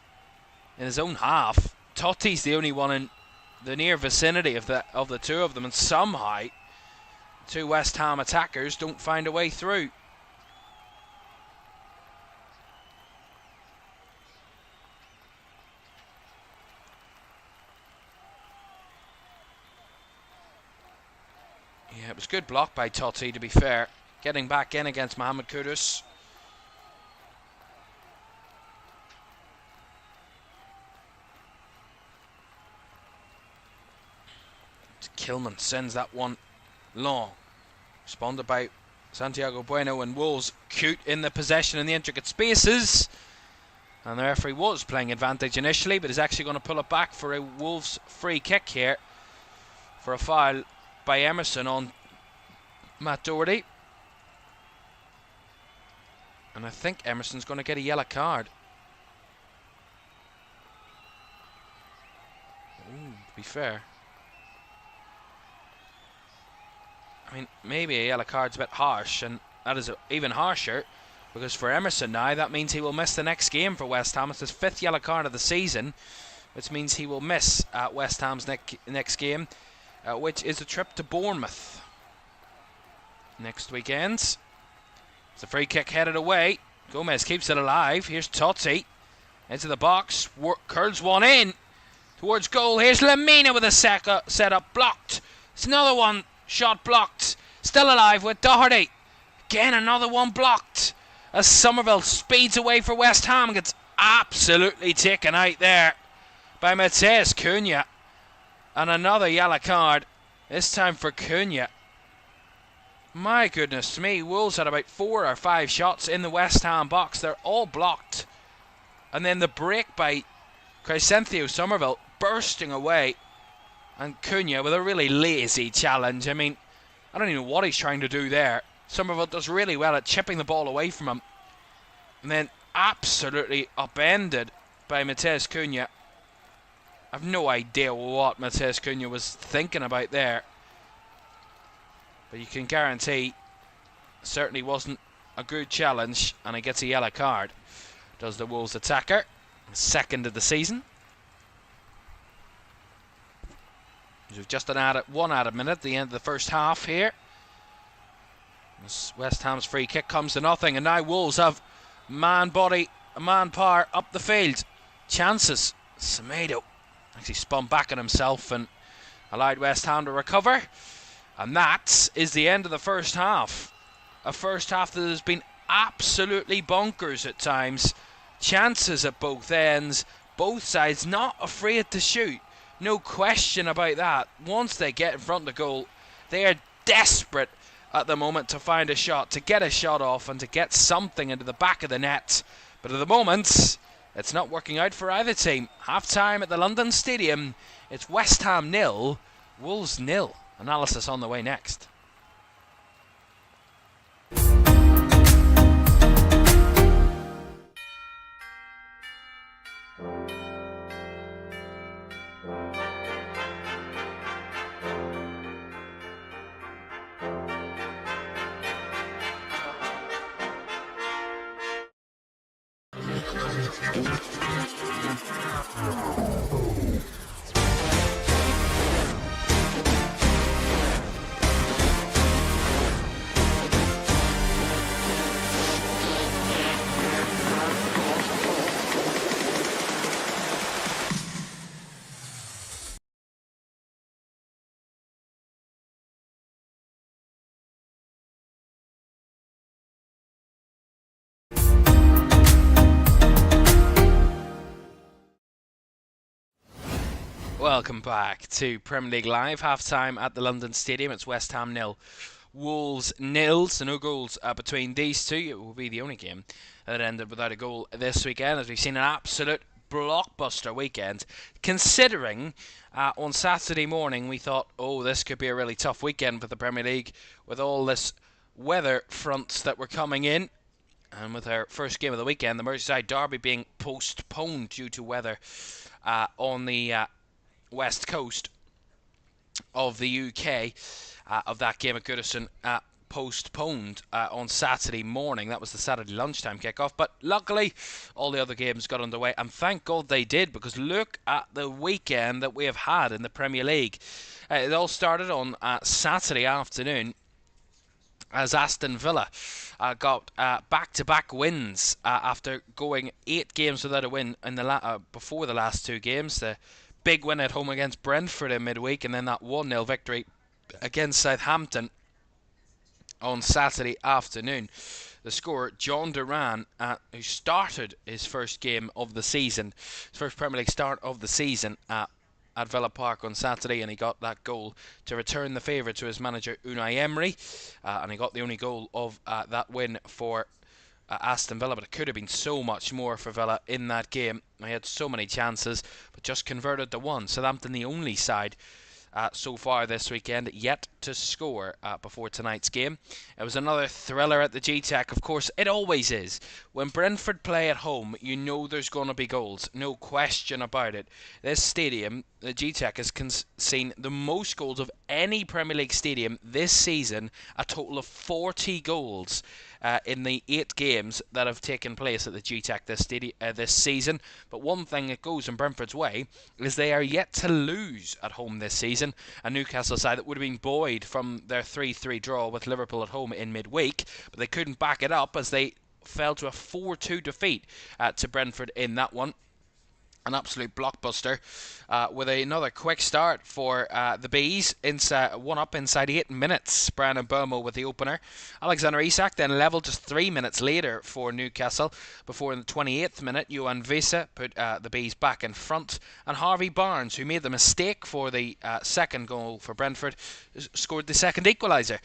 in his own half. Totti's the only one in the near vicinity of the two of them, and somehow 2 West Ham attackers don't find a way through. Yeah, it was good block by Totti, to be fair. Getting back in against Mohamed Kudus. Kilman sends that one long. Responded by Santiago Bueno, and Wolves cute in the possession in the intricate spaces. And the referee was playing advantage initially, but is actually going to pull it back for a Wolves free kick here. For a foul by Emerson on Matt Doherty. And I think Emerson's going to get a yellow card. Ooh, to be fair. I mean, maybe a yellow card's a bit harsh, and that is even harsher, because for Emerson now, that means he will miss the next game for West Ham. It's his 5th yellow card of the season, which means he will miss West Ham's next game, which is a trip to Bournemouth next weekend. It's a free kick headed away. Gomez keeps it alive. Here's Totti into the box, curls one in towards goal. Here's Lamina with a set up, blocked. It's another one. Shot blocked. Still alive with Doherty. Again, another one blocked. As Somerville speeds away for West Ham. Gets absolutely taken out there by Mateus Cunha. And another yellow card. This time for Cunha. My goodness me. Wolves had about 4 or 5 shots in the West Ham box. They're all blocked. And then the break by Crescencio Somerville bursting away. And Cunha with a really lazy challenge. I mean, I don't even know what he's trying to do there. Somerville does really well at chipping the ball away from him. And then absolutely upended by Mateus Cunha. I've no idea what Mateus Cunha was thinking about there. But you can guarantee certainly wasn't a good challenge. And he gets a yellow card. Does the Wolves attacker. 2nd of the season. We've just added 1 added minute at the end of the first half here. As West Ham's free kick comes to nothing, and now Wolves have man power up the field. Chances. Semedo actually spun back on himself and allowed West Ham to recover. And that is the end of the first half. A first half that has been absolutely bonkers at times. Chances at both ends. Both sides not afraid to shoot. No question about that. Once they get in front of the goal, they are desperate at the moment to find a shot, to get a shot off and to get something into the back of the net. But at the moment, it's not working out for either team. Half-time at the London Stadium. It's West Ham 0, Wolves 0. Analysis on the way next. Welcome back to Premier League Live. Half-time at the London Stadium. It's West Ham 0, Wolves 0. So no goals between these two. It will be the only game that ended without a goal this weekend, as we've seen an absolute blockbuster weekend. Considering on Saturday morning we thought, oh, this could be a really tough weekend for the Premier League with all this weather fronts that were coming in. And with our first game of the weekend, the Merseyside derby being postponed due to weather on the west coast of the UK, of that game at Goodison postponed on Saturday morning. That was the Saturday lunchtime kickoff, but luckily all the other games got underway, and thank God they did, because look at the weekend that we have had in the Premier League. It all started on Saturday afternoon as Aston Villa got back-to-back wins after going 8 games without a win in the before the last 2 games. The big win at home against Brentford in midweek, and then that 1-0 victory against Southampton on Saturday afternoon. The scorer, John Duran, who started his first game of the season, his first Premier League start of the season at Villa Park on Saturday, and he got that goal to return the favour to his manager Unai Emery, and he got the only goal of that win for Aston Villa, but it could have been so much more for Villa in that game. They had so many chances, but just converted to one. Southampton, the only side so far this weekend, yet to score before tonight's game. It was another thriller at the G-Tech. Of course, it always is. When Brentford play at home, you know there's going to be goals. No question about it. This stadium, the G-Tech, has seen the most goals of any Premier League stadium this season, a total of 40 goals. In the 8 games that have taken place at the G-Tech this season. But one thing that goes in Brentford's way is they are yet to lose at home this season. A Newcastle side that would have been buoyed from their 3-3 draw with Liverpool at home in midweek, but they couldn't back it up as they fell to a 4-2 defeat to Brentford in that one. An absolute blockbuster with another quick start for the Bees. One up inside 8 minutes. Brandon Bomo with the opener. Alexander Isak then levelled just 3 minutes later for Newcastle before in the 28th minute Johan Visa put the Bees back in front, and Harvey Barnes, who made the mistake for the second goal for Brentford, scored the second equaliser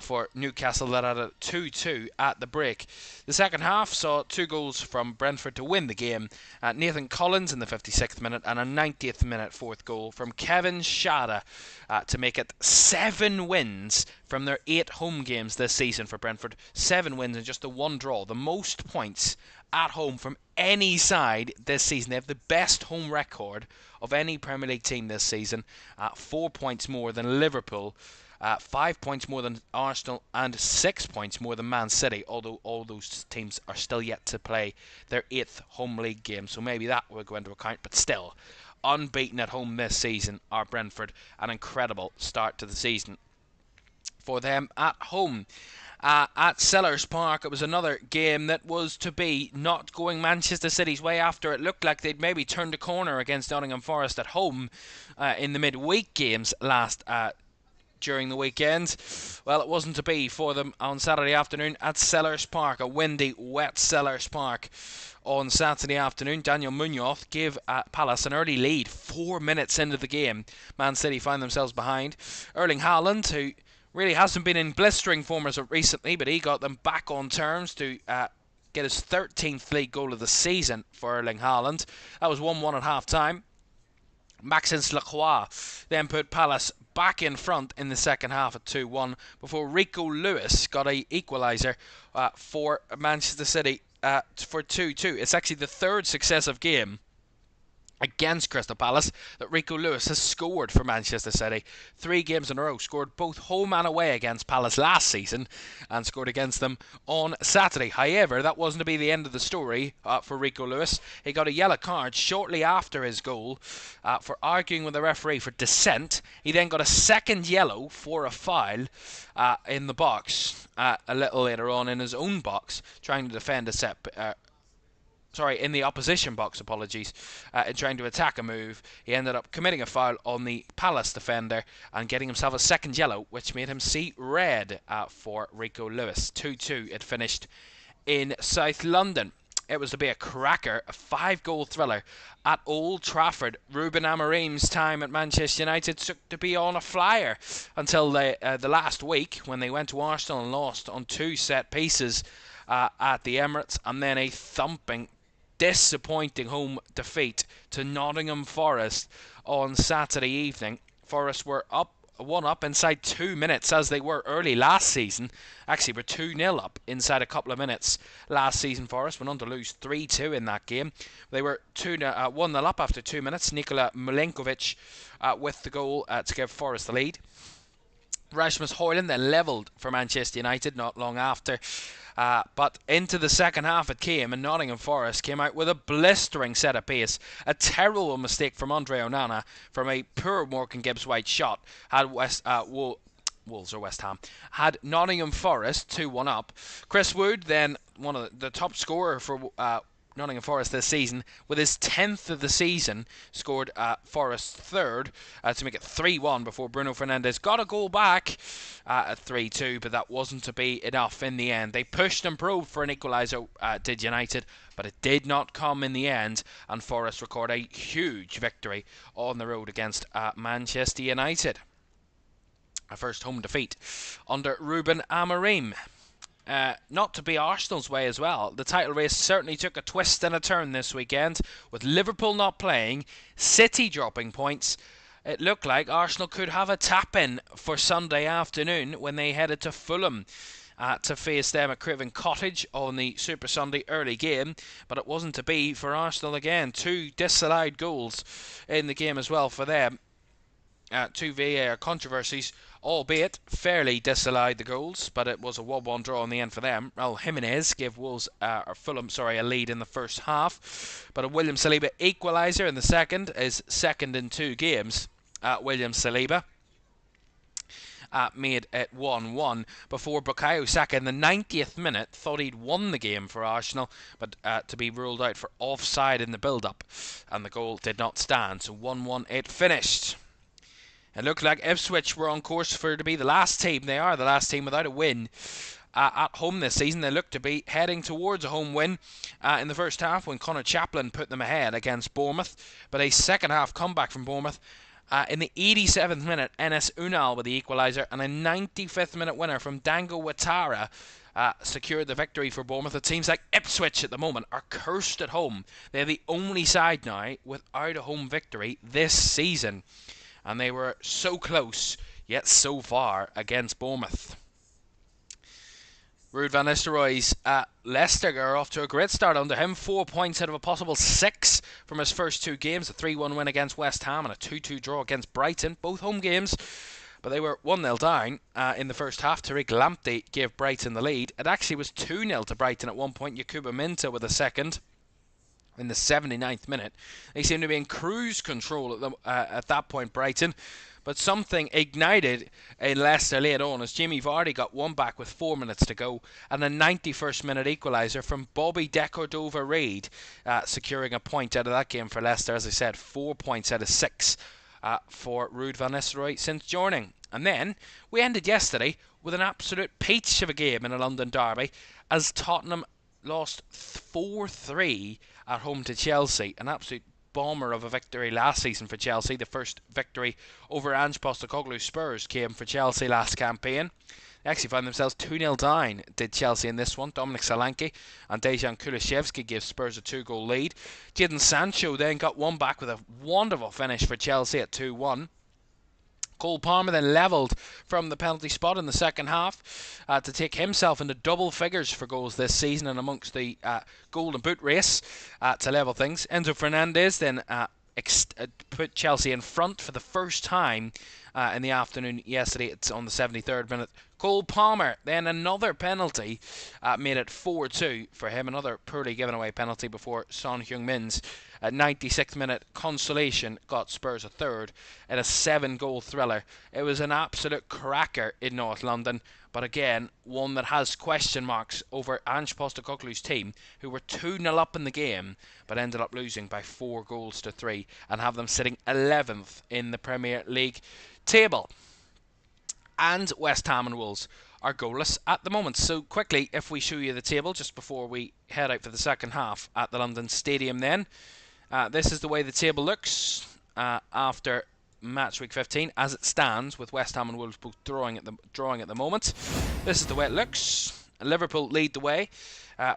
for Newcastle that had a 2-2 at the break. The second half saw 2 goals from Brentford to win the game. Nathan Collins in the 56th minute and a 90th minute fourth goal from Kevin Shada to make it 7 wins from their 8 home games this season for Brentford. 7 wins and just the 1 draw. The most points at home from any side this season. They have the best home record of any Premier League team this season. 4 points more than Liverpool. 5 points more than Arsenal and 6 points more than Man City, although all those teams are still yet to play their 8th home league game, so maybe that will go into account. But still, unbeaten at home this season are Brentford. An incredible start to the season for them at home. At Sellers Park, it was another game that was to be not going Manchester City's way after it looked like they'd maybe turned a corner against Nottingham Forest at home in the midweek games during the weekend. Well, it wasn't to be for them on Saturday afternoon at Sellers Park, a windy, wet Sellers Park. On Saturday afternoon, Daniel Munoz gave Palace an early lead 4 minutes into the game. Man City found themselves behind. Erling Haaland, who really hasn't been in blistering form as of recently, but he got them back on terms to get his 13th league goal of the season for Erling Haaland. That was 1-1 at half-time. Maxence Lacroix then put Palace back in front in the second half at 2-1 before Rico Lewis got an equaliser for Manchester City for 2-2. It's actually the 3rd successive game against Crystal Palace that Rico Lewis has scored for Manchester City. 3 games in a row, scored both home and away against Palace last season and scored against them on Saturday. However, that wasn't to be the end of the story for Rico Lewis. He got a yellow card shortly after his goal for arguing with the referee for dissent. He then got a second yellow for a foul in the box a little later on in his own box, trying to defend a set in the opposition box, in trying to attack a move. He ended up committing a foul on the Palace defender and getting himself a second yellow, which made him see red for Rico Lewis. 2-2 it finished in South London. It was to be a cracker, a 5-goal thriller at Old Trafford. Ruben Amorim's time at Manchester United took to be on a flyer until the last week when they went to Arsenal and lost on 2 set pieces at the Emirates, and then a thumping, disappointing home defeat to Nottingham Forest on Saturday evening. Forest were up 1-up inside 2 minutes, as they were early last season. Actually, were 2-0 up inside a couple of minutes last season. Forest went on to lose 3-2 in that game. They were 1-0 up after 2 minutes. Nikola Milenkovic with the goal to give Forest the lead. Rasmus Højlund then levelled for Manchester United not long after. But into the second half it came, and Nottingham Forest came out with a blistering set of pace. A terrible mistake from Andre Onana from a poor Morgan Gibbs-White shot had West Ham had Nottingham Forest 2-1 up. Chris Wood, then one of the top scorer for Nottingham Forest this season, with his 10th of the season, scored Forest's 3rd to make it 3-1 before Bruno Fernandes got a goal back at 3-2, but that wasn't to be enough in the end. They pushed and probed for an equaliser, did United, but it did not come in the end, and Forest record a huge victory on the road against Manchester United. A first home defeat under Ruben Amorim. Not to be Arsenal's way as well. The title race certainly took a twist and a turn this weekend, with Liverpool not playing, City dropping points, it looked like Arsenal could have a tap-in for Sunday afternoon when they headed to Fulham to face them at Craven Cottage on the Super Sunday early game, but it wasn't to be for Arsenal again. 2 disallowed goals in the game as well for them. 2 VAR controversies, albeit fairly disallowed the goals, but it was a 1-1 draw in the end for them. Raul Jimenez gave Fulham a lead in the first half, but a William Saliba equaliser in the second is second in 2 games. William Saliba made it 1-1 before Bukayo Saka in the 90th minute thought he'd won the game for Arsenal, but to be ruled out for offside in the build-up, and the goal did not stand, so 1-1 it finished. It looked like Ipswich were on course to be the last team. They are the last team without a win at home this season. They look to be heading towards a home win in the first half when Connor Chaplin put them ahead against Bournemouth. But a second half comeback from Bournemouth in the 87th minute, Enes Unal with the equaliser, and a 95th minute winner from Dango Ouattara secured the victory for Bournemouth. It seems like Ipswich at the moment are cursed at home. They're the only side now without a home victory this season. And they were so close, yet so far, against Bournemouth. Ruud van Nistelrooy's Leicester are off to a great start under him. 4 points out of a possible 6 from his first 2 games. A 3-1 win against West Ham and a 2-2 draw against Brighton. Both home games, but they were 1-0 down in the first half. Tariq Lamptey gave Brighton the lead. It actually was 2-0 to Brighton at one point. Yakuba Minta with a second in the 79th minute. They seemed to be in cruise control at that point, Brighton. But something ignited in Leicester late on as Jamie Vardy got one back with 4 minutes to go, and a 91st minute equaliser from Bobby De Cordova-Reid, securing a point out of that game for Leicester. As I said, 4 points out of 6 for Ruud van Nistelrooy since joining. And then we ended yesterday with an absolute peach of a game in a London derby as Tottenham lost 4-3 at home to Chelsea. An absolute bomber of a victory last season for Chelsea. The first victory over Ange Postecoglou's Spurs came for Chelsea last campaign. They actually found themselves 2-0 down, did Chelsea in this one. Dominic Solanke and Dejan Kulusevski gave Spurs a 2-goal lead. Jadon Sancho then got one back with a wonderful finish for Chelsea at 2-1. Cole Palmer then levelled from the penalty spot in the second half to take himself into double figures for goals this season and amongst the golden boot race to level things. Enzo Fernandez then put Chelsea in front for the first time in the afternoon yesterday. It's on the 73rd minute. Cole Palmer, then another penalty, made it 4-2 for him. Another poorly given away penalty before Son Heung-min's 96th minute consolation got Spurs a third in a 7-goal thriller. It was an absolute cracker in North London, but again, one that has question marks over Ange Postecoglou's team, who were 2-0 up in the game, but ended up losing by 4-3 and have them sitting 11th in the Premier League table. And West Ham and Wolves are goalless at the moment. So quickly, if we show you the table just before we head out for the second half at the London Stadium then. This is the way the table looks after match week 15 as it stands, with West Ham and Wolves both drawing at the moment. This is the way it looks. Liverpool lead the way.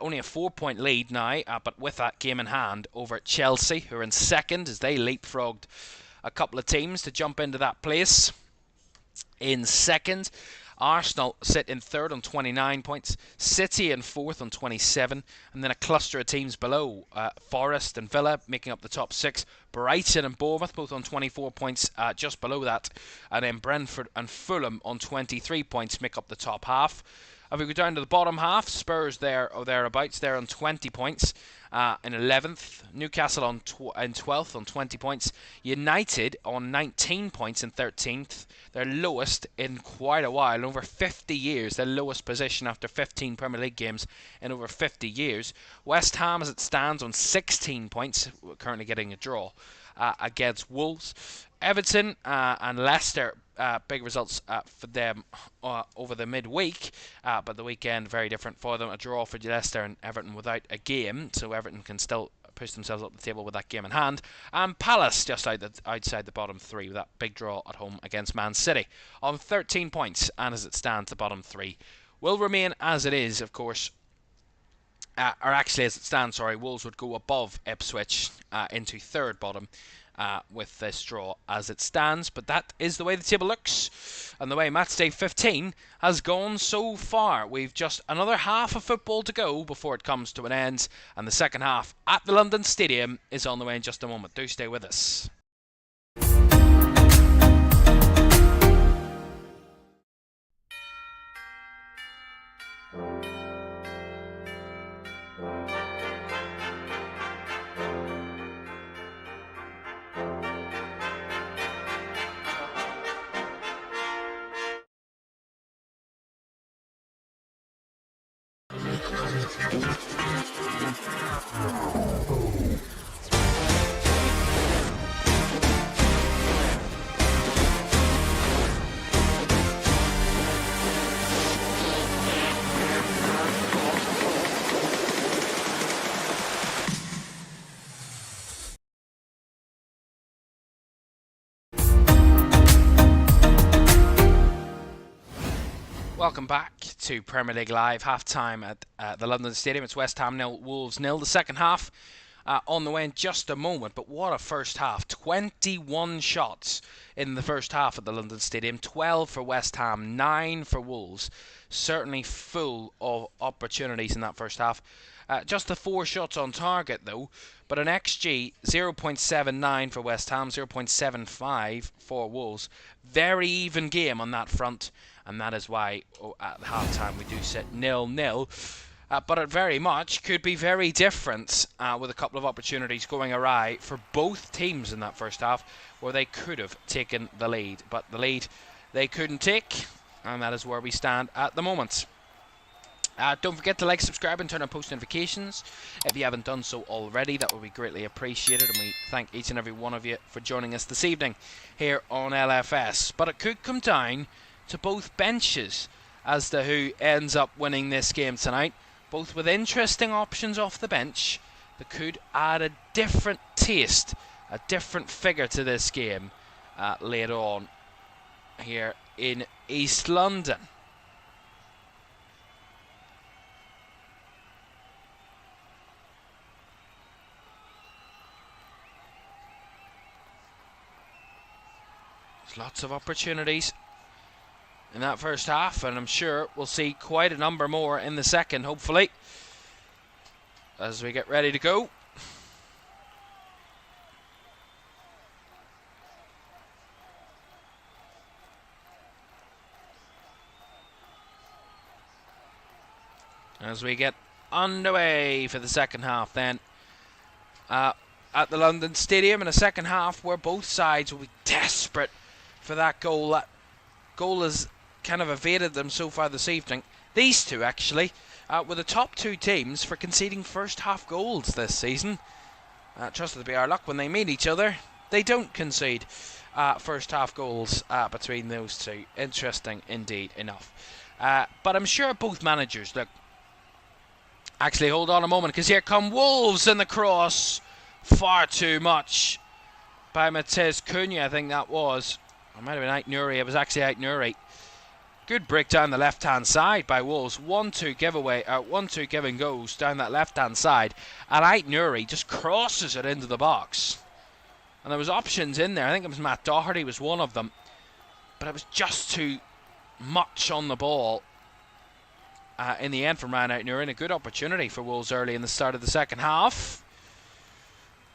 Only a 4-point lead now, but with that game in hand over Chelsea, who are in second as they leapfrogged a couple of teams to jump into that place. In second, Arsenal sit in third on 29 points, City in fourth on 27, and then a cluster of teams below, Forest and Villa making up the top 6, Brighton and Bournemouth both on 24 points just below that, and then Brentford and Fulham on 23 points make up the top half. If we go down to the bottom half, Spurs there or thereabouts, they're on 20 points in 11th. Newcastle in 12th on 20 points. United on 19 points in 13th. Their lowest in quite a while, in over 50 years. Their lowest position after 15 Premier League games in over 50 years. West Ham, as it stands, on 16 points, currently getting a draw against Wolves. Everton and Leicester, big results for them over the midweek, but the weekend very different for them. A draw for Leicester and Everton without a game, so Everton can still push themselves up the table with that game in hand. And Palace just outside the bottom 3 with that big draw at home against Man City on 13 points, and as it stands, the bottom 3 will remain as it is, of course, or actually as it stands, sorry, Wolves would go above Ipswich into third bottom with this draw as it stands. But that is the way the table looks and the way Matchday 15 has gone so far. We've just another half of football to go before it comes to an end, and the second half at the London Stadium is on the way in just a moment. Do stay with us. Welcome back to Premier League Live, half-time at the London Stadium. It's West Ham 0, Wolves 0. The second half on the way in just a moment, but what a first half. 21 shots in the first half at the London Stadium, 12 for West Ham, 9 for Wolves. Certainly full of opportunities in that first half. Just the 4 shots on target though, but an XG 0.79 for West Ham, 0.75 for Wolves. Very even game on that front. And that is why at half-time we do sit 0-0. But it very much could be very different with a couple of opportunities going awry for both teams in that first half where they could have taken the lead. But the lead they couldn't take, and that is where we stand at the moment. Don't forget to like, subscribe and turn on post notifications if you haven't done so already. That would be greatly appreciated, and we thank each and every one of you for joining us this evening here on LFS. But it could come down to both benches as to who ends up winning this game tonight, both with interesting options off the bench that could add a different taste, a different figure to this game later on here in East London. There's lots of opportunities in that first half, and I'm sure we'll see quite a number more in the second, hopefully, as we get ready to go. As we get underway for the second half then at the London Stadium, in a second half where both sides will be desperate for that goal. That goal has kind of evaded them so far this evening. These two actually were the top two teams for conceding first half goals this season. Trust it to be our luck, when they meet each other they don't concede first half goals between those two. Interesting indeed enough. But I'm sure both managers, look, actually hold on a moment, because here come Wolves in the cross. Far too much by Matez Cunha, I think that was. It might have been Ait Nouri. It was actually Ait Nouri. Good break down the left-hand side by Wolves. 1-2 giveaway, 1-2 give and goes down that left-hand side, and Ait Nouri just crosses it into the box. And there was options in there. I think it was Matt Doherty was one of them, but it was just too much on the ball in the end from Ait Nouri. And a good opportunity for Wolves early in the start of the second half.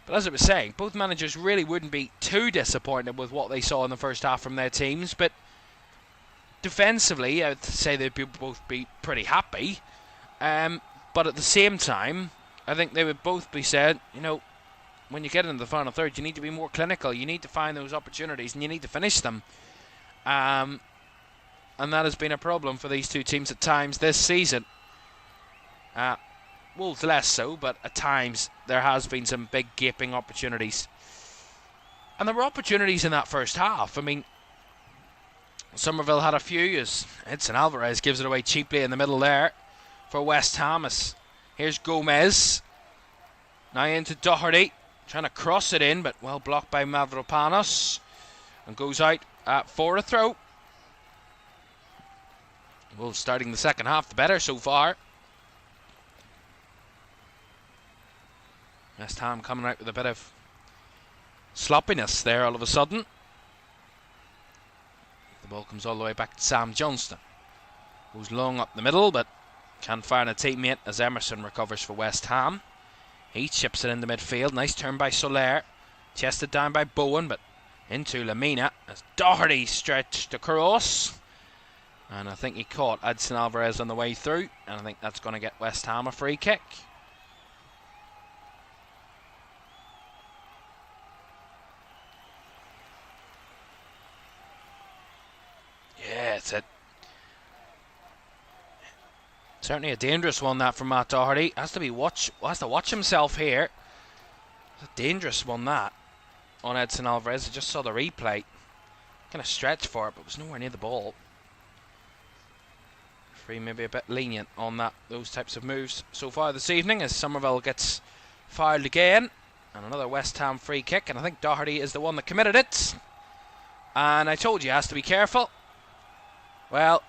But as I was saying, both managers really wouldn't be too disappointed with what they saw in the first half from their teams, but defensively, I would say they'd both be pretty happy. But at the same time, I think they would both be said, you know, when you get into the final third, you need to be more clinical. You need to find those opportunities and you need to finish them. And that has been a problem for these two teams at times this season. Wolves less so, but at times there has been some big gaping opportunities. And there were opportunities in that first half. I mean, Somerville had a few as Edson Alvarez gives it away cheaply in the middle there for West Ham. Here's Gomez. Now into Doherty, trying to cross it in, but well blocked by Mavropanos. And goes out for a throw. Wolves starting the second half the better so far. West Ham coming out with a bit of sloppiness there all of a sudden. The ball comes all the way back to Sam Johnston. Goes long up the middle, but can't find a teammate as Emerson recovers for West Ham. He chips it into midfield. Nice turn by Soler. Chested down by Bowen, but into Lamina as Doherty stretched across. And I think he caught Edson Alvarez on the way through. And I think that's going to get West Ham a free kick. Yeah, it's it. Certainly a dangerous one, that, from Matt Doherty. Has to watch himself here. It's a dangerous one, that, on Edson Alvarez. I just saw the replay. Kind of stretched for it, but was nowhere near the ball. Referee maybe a bit lenient on those types of moves so far this evening, as Somerville gets fouled again. And another West Ham free kick, and I think Doherty is the one that committed it. And I told you he has to be careful. Well,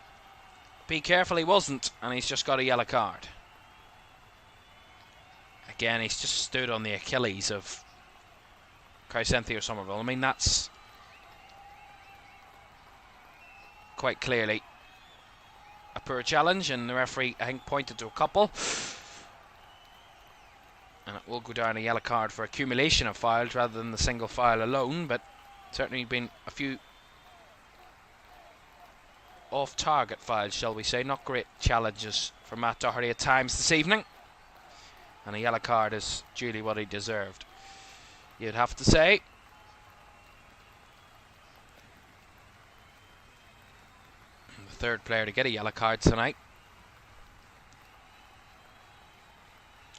be careful he wasn't, and he's just got a yellow card. Again, he's just stood on the Achilles of Crysenthia Somerville. I mean, that's quite clearly a poor challenge, and the referee, I think, pointed to a couple. And it will go down a yellow card for accumulation of fouls rather than the single foul alone, but certainly been a few off-target fouls, shall we say. Not great challenges for Matt Doherty at times this evening. And a yellow card is duly what he deserved, you'd have to say. And the third player to get a yellow card tonight.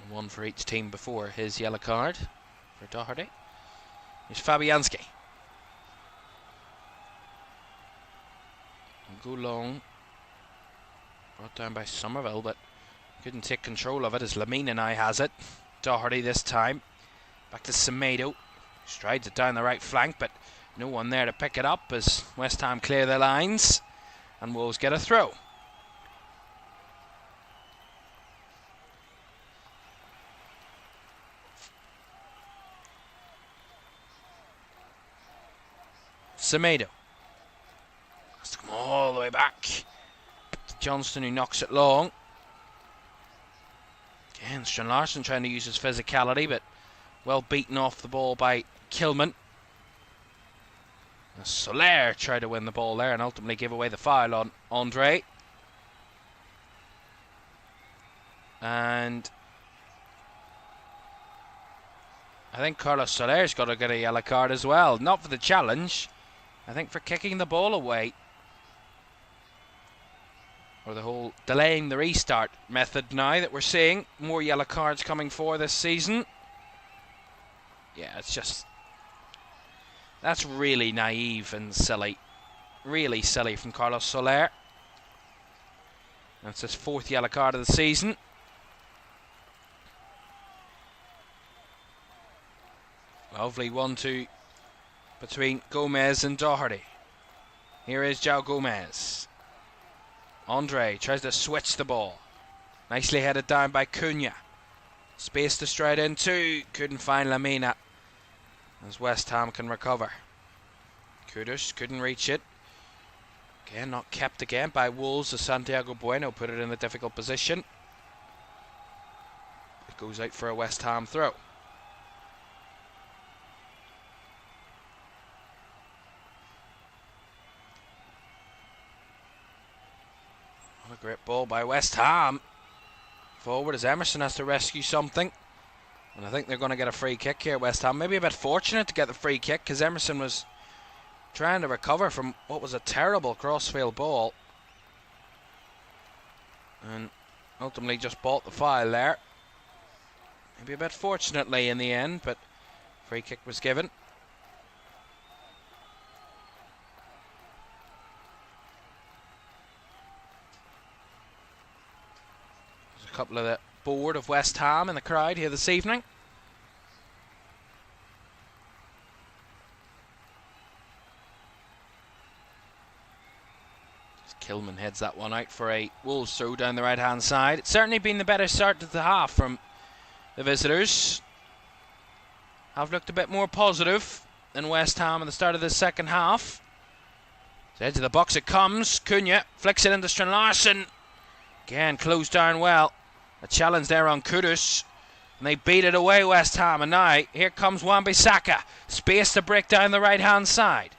And one for each team before his yellow card for Doherty. Here's Fabianski. Go long, brought down by Somerville, but couldn't take control of it as Lamina now has it. Doherty this time, back to Semedo, strides it down the right flank, but no one there to pick it up as West Ham clear their lines and Wolves get a throw. Semedo has to come all the way back to Johnston, who knocks it long. Again, Strun Larsen trying to use his physicality, but well beaten off the ball by Kilman. Soler tried to win the ball there and ultimately gave away the foul on Andre. And I think Carlos Soler's got to get a yellow card as well. Not for the challenge, I think for kicking the ball away. Or the whole delaying the restart method now that we're seeing. More yellow cards coming for this season. Yeah, it's just... that's really naive and silly. Really silly from Carlos Soler. That's his fourth yellow card of the season. Lovely 1-2 between Gomez and Doherty. Here is João Gomez. Andre tries to switch the ball. Nicely headed down by Cunha. Space to stride into. Couldn't find Lamina as West Ham can recover. Kudus couldn't reach it. Again, not kept again by Wolves as Santiago Bueno put it in a difficult position. It goes out for a West Ham throw. What a great ball by West Ham. Forward as Emerson has to rescue something. And I think they're going to get a free kick here, West Ham. Maybe a bit fortunate to get the free kick because Emerson was trying to recover from what was a terrible crossfield ball. And ultimately just bought the foul there. Maybe a bit fortunately in the end, but free kick was given. There's a couple of the board of West Ham in the crowd here this evening. Kilman heads that one out for a Wolves throw down the right hand side. It's certainly been the better start to the half from the visitors. have looked a bit more positive than West Ham at the start of the second half. So into the box it comes. Cunha flicks it into Stranlarsson. Again, closed down well. A challenge there on Kudus. And they beat it away, West Ham. And now, here comes Wan-Bissaka. Space to break down the right-hand side.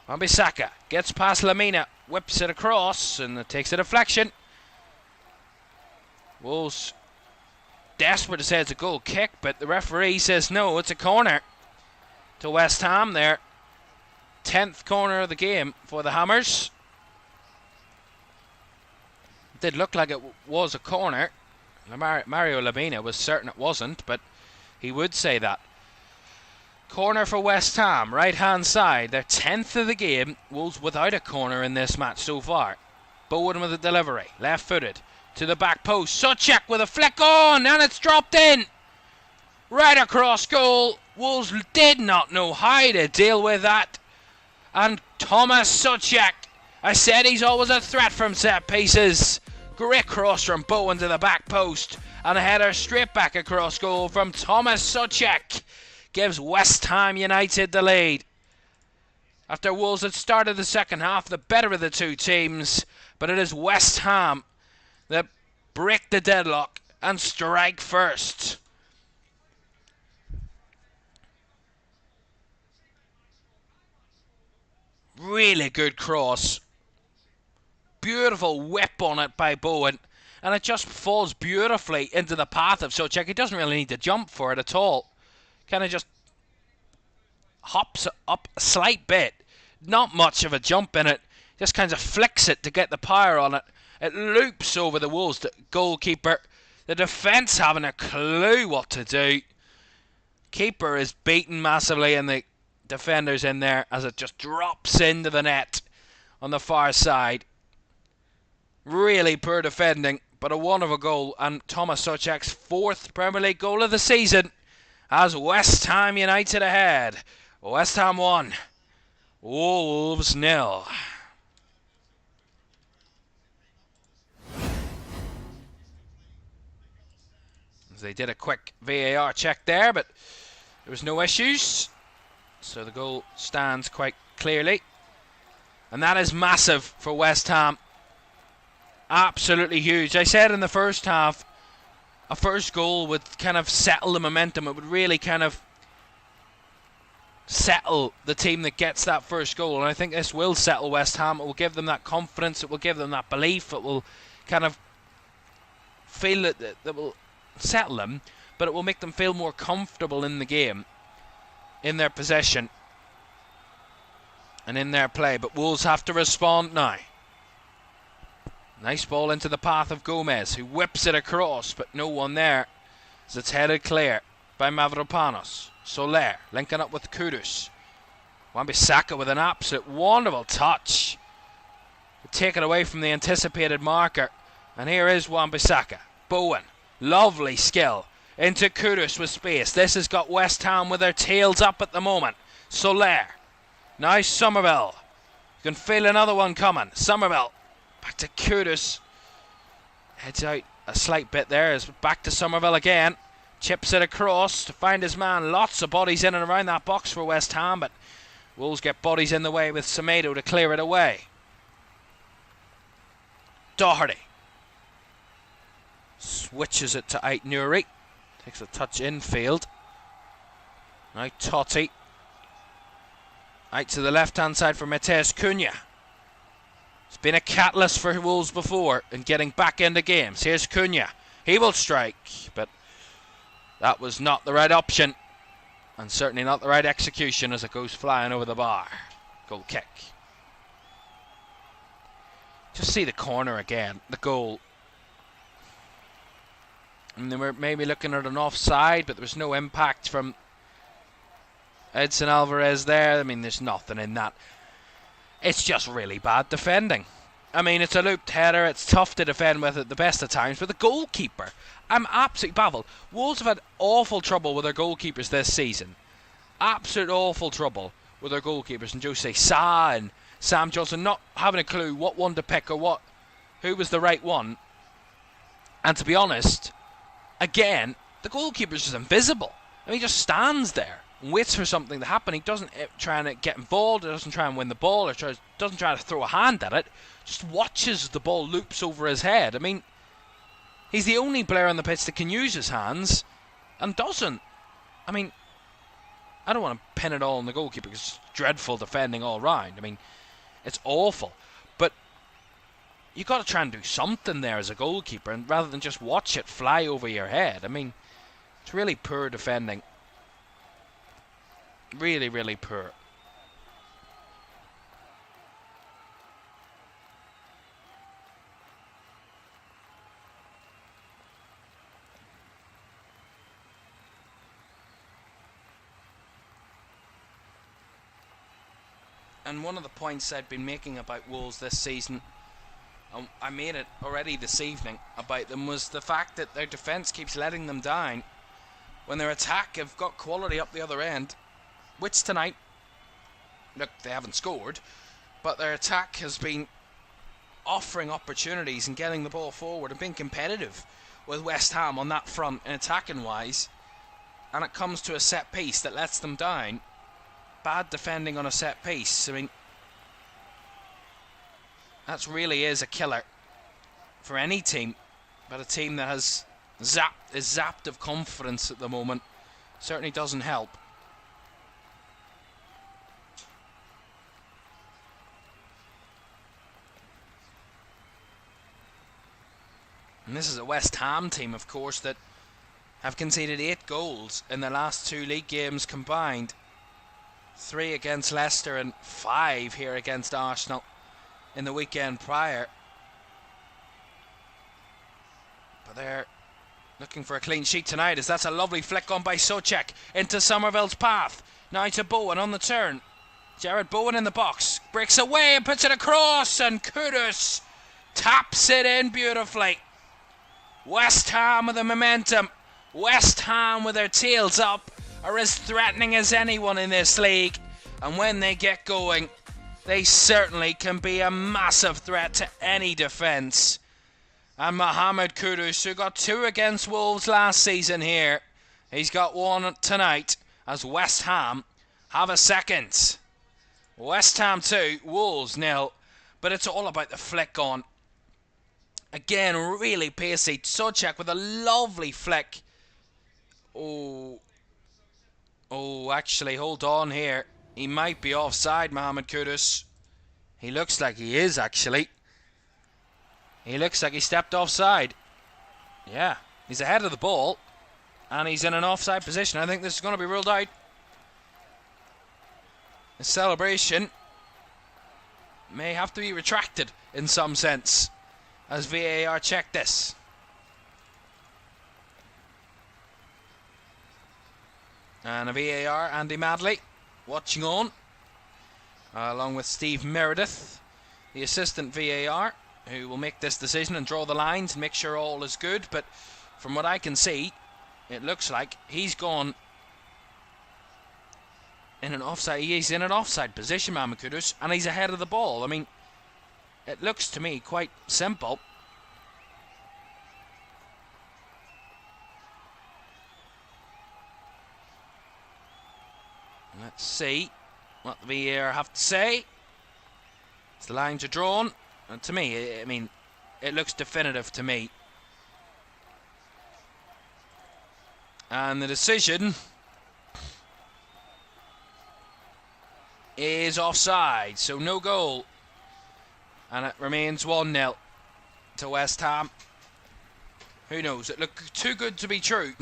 Wan-Bissaka gets past Lamina. Whips it across. And it takes a deflection. Wolves desperate to say it's a goal kick. But the referee says no, it's a corner to West Ham there. 10th corner of the game for the Hammers. It did look like it was a corner. Mario Lamina was certain it wasn't, but he would say that. Corner for West Ham, right hand side. Their 10th of the game. Wolves without a corner in this match so far. Bowen with a delivery, left footed to the back post. Souček with a flick on, and it's dropped in. Right across goal. Wolves did not know how to deal with that. And Thomas Souček, I said he's always a threat from set pieces. Great cross from Bowen to the back post. And a header straight back across goal from Thomas Souček. Gives West Ham United the lead. After Wolves had started the second half, the better of the two teams. But it is West Ham that break the deadlock and strike first. Really good cross. Beautiful whip on it by Bowen. And it just falls beautifully into the path of Souček. He doesn't really need to jump for it at all. Kind of just hops up a slight bit. Not much of a jump in it. Just kind of flicks it to get the power on it. It loops over the Wolves goalkeeper. The defence having a clue what to do. Keeper is beaten massively and the defenders in there as it just drops into the net on the far side. Really poor defending, but a wonderful goal, and Thomas Souček's 4th Premier League goal of the season as West Ham United ahead. West Ham 1, Wolves 0. They did a quick VAR check there, but there was no issues. So the goal stands quite clearly. And that is massive for West Ham. Absolutely huge. I said in the first half, a first goal would kind of settle the momentum. It would really kind of settle the team that gets that first goal. And I think this will settle West Ham. It will give them that confidence. It will give them that belief. It will kind of feel that will settle them. But it will make them feel more comfortable in the game, in their possession and in their play. But Wolves have to respond now. Nice ball into the path of Gomez, who whips it across, but no one there as it's headed clear by Mavropanos. Soler linking up with Kudus. Wan-Bissaka with an absolute wonderful touch. Taken away from the anticipated marker. And here is Wan-Bissaka. Bowen, lovely skill. Into Kudus with space. This has got West Ham with their tails up at the moment. Soler. Now Somerville. You can feel another one coming. Somerville. Back to Kudus. Heads out a slight bit there. Is back to Somerville again. Chips it across to find his man. Lots of bodies in and around that box for West Ham, but Wolves get bodies in the way with Semedo to clear it away. Doherty switches it to Ait-Nouri. Takes a touch infield. Now Totti. Out to the left hand side for Matheus Cunha. It's been a catalyst for Wolves before in getting back into games. Here's Cunha. He will strike, but that was not the right option. And certainly not the right execution as it goes flying over the bar. Goal kick. Just see the corner again. The goal. And they were maybe looking at an offside, but there was no impact from Edson Alvarez there. I mean, there's nothing in that. It's just really bad defending. I mean, it's a looped header. It's tough to defend with at the best of times. But the goalkeeper, I'm absolutely baffled. Wolves have had awful trouble with their goalkeepers this season. Absolute awful trouble with their goalkeepers. And Jose Sa and Sam Johnson not having a clue what one to pick or who was the right one. And to be honest, again, the goalkeeper's just invisible. And he just stands there and waits for something to happen. He doesn't try and get involved, he doesn't try and win the ball, or doesn't try to throw a hand at it, just watches the ball loops over his head. I mean, he's the only player on the pitch that can use his hands and doesn't. I mean, I don't want to pin it all on the goalkeeper because it's dreadful defending all round. I mean, it's awful. But you've got to try and do something there as a goalkeeper, and rather than just watch it fly over your head. I mean, it's really poor defending. Really, really poor. And one of the points I'd been making about Wolves this season, I made it already this evening about them, was the fact that their defence keeps letting them down when their attack have got quality up the other end, which tonight, look, they haven't scored, but their attack has been offering opportunities and getting the ball forward and being competitive with West Ham on that front and attacking wise, and it comes to a set piece that lets them down. Bad defending on a set piece. I mean, that really is a killer for any team, but a team that is zapped of confidence at the moment certainly doesn't help. And this is a West Ham team, of course, that have conceded 8 goals in their last 2 league games combined. 3 against Leicester and 5 here against Arsenal in the weekend prior. But they're looking for a clean sheet tonight, as that's a lovely flick on by Souček into Somerville's path. Now to Bowen on the turn. Jared Bowen in the box, breaks away and puts it across, and Kudus taps it in beautifully. West Ham with the momentum. West Ham with their tails up are as threatening as anyone in this league, and when they get going, they certainly can be a massive threat to any defence. And Mohamed Kudus, who got 2 against Wolves last season here, he's got 1 tonight as West Ham have a second. West Ham 2, Wolves 0, but it's all about the flick on. Again, really pacey. Souček with a lovely flick. Oh, actually, hold on here. He might be offside, Mohamed Kudus. He looks like he is, actually. He looks like he stepped offside. Yeah, he's ahead of the ball, and he's in an offside position. I think this is going to be ruled out. The celebration may have to be retracted in some sense, as VAR check this. And a VAR, Andy Madley, watching on, along with Steve Meredith, the assistant VAR, who will make this decision and draw the lines and make sure all is good. But from what I can see, it looks like he's gone in an offside. He's in an offside position, Mohamed Kudus, and he's ahead of the ball. I mean, it looks to me quite simple. Let's see what the VAR have to say. As the lines are drawn, and to me, I mean, it looks definitive to me. And the decision is offside, so no goal. And it remains 1-0 to West Ham. Who knows? It looked too good to be true.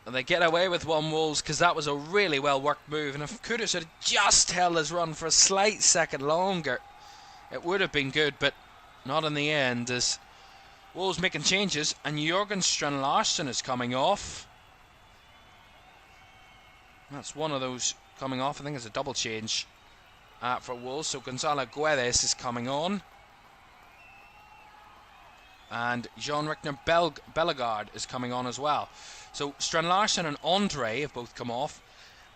They get away with 1, Wolves, because that was a really well worked move. And if Kudus had just held his run for a slight second longer, it would have been good, but not in the end, as Wolves making changes, and Jørgen Strand Larsen is coming off. That's one of those coming off. I think it's a double change for Wolves. So Gonzalo Guedes is coming on, and Jean-Rickner Bellegarde is coming on as well. So Strand Larsen and Andre have both come off,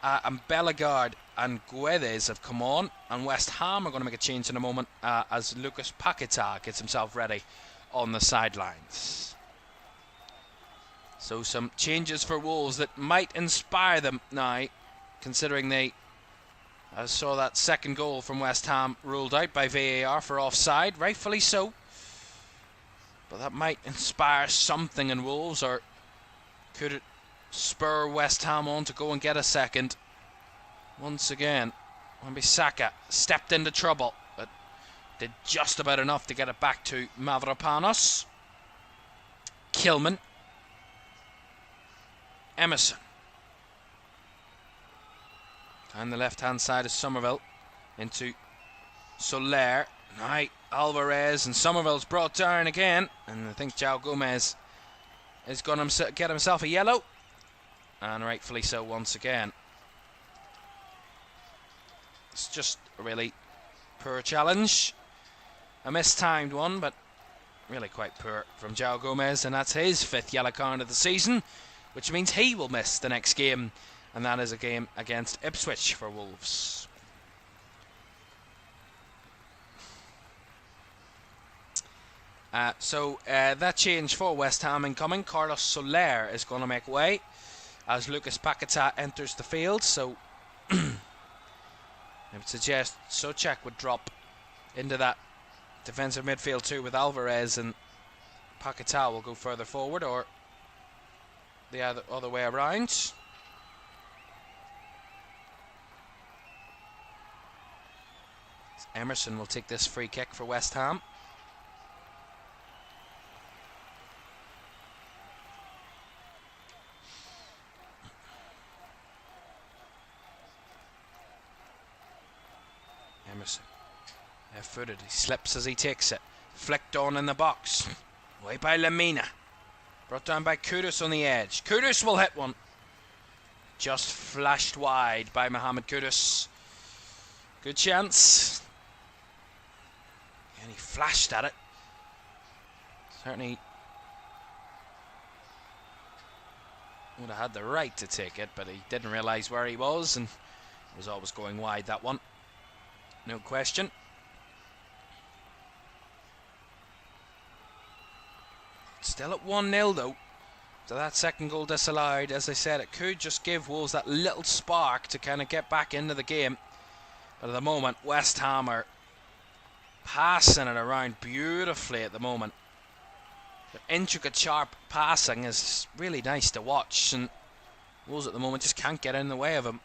and Bellegarde and Guedes have come on, and West Ham are going to make a change in a moment as Lucas Paquetá gets himself ready on the sidelines. So some changes for Wolves that might inspire them now, considering they saw that second goal from West Ham ruled out by VAR for offside, rightfully so. But that might inspire something in Wolves, or could it spur West Ham on to go and get a second? Once again, Wan-Bissaka stepped into trouble, but did just about enough to get it back to Mavropanos. Kilman. Emerson. Down the left-hand side of Somerville into Soler. Now Alvarez, and Somerville's brought down again. And I think João Gomez is going to get himself a yellow. And rightfully so once again. It's just a really poor challenge. A mistimed one, but really quite poor from João Gomez. And that's his 5th yellow card of the season, which means he will miss the next game. And that is a game against Ipswich for Wolves. So that change for West Ham incoming. Carlos Soler is going to make way as Lucas Paquetá enters the field. So I would suggest Souček would drop into that defensive midfield too with Alvarez, and Paquetá will go further forward, or the other way around. Emerson will take this free kick for West Ham. Emerson, left-footed, he slips as he takes it. Flicked on in the box. Away by Lamina. Brought down by Kudus on the edge. Kudus will hit one. Just flashed wide by Mohamed Kudus. Good chance. And he flashed at it. Certainly would have had the right to take it, but he didn't realise where he was, and was always going wide, that one. No question. Still at 1-0 though. So that second goal disallowed. As I said, it could just give Wolves that little spark to kind of get back into the game. But at the moment, West Ham are passing it around beautifully at the moment. The intricate, sharp passing is really nice to watch, and Wolves at the moment just can't get in the way of him.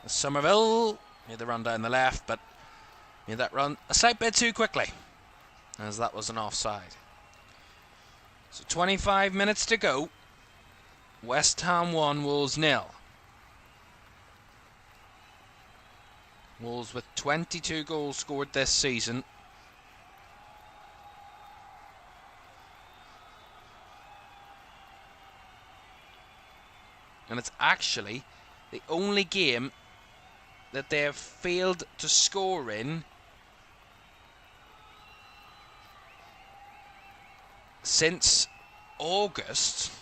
Somerville made the run down the left, but made that run a slight bit too quickly, as that was an offside. So 25 minutes to go. West Ham 1, Wolves 0. Wolves with 22 goals scored this season. And it's actually the only game that they have failed to score in since August.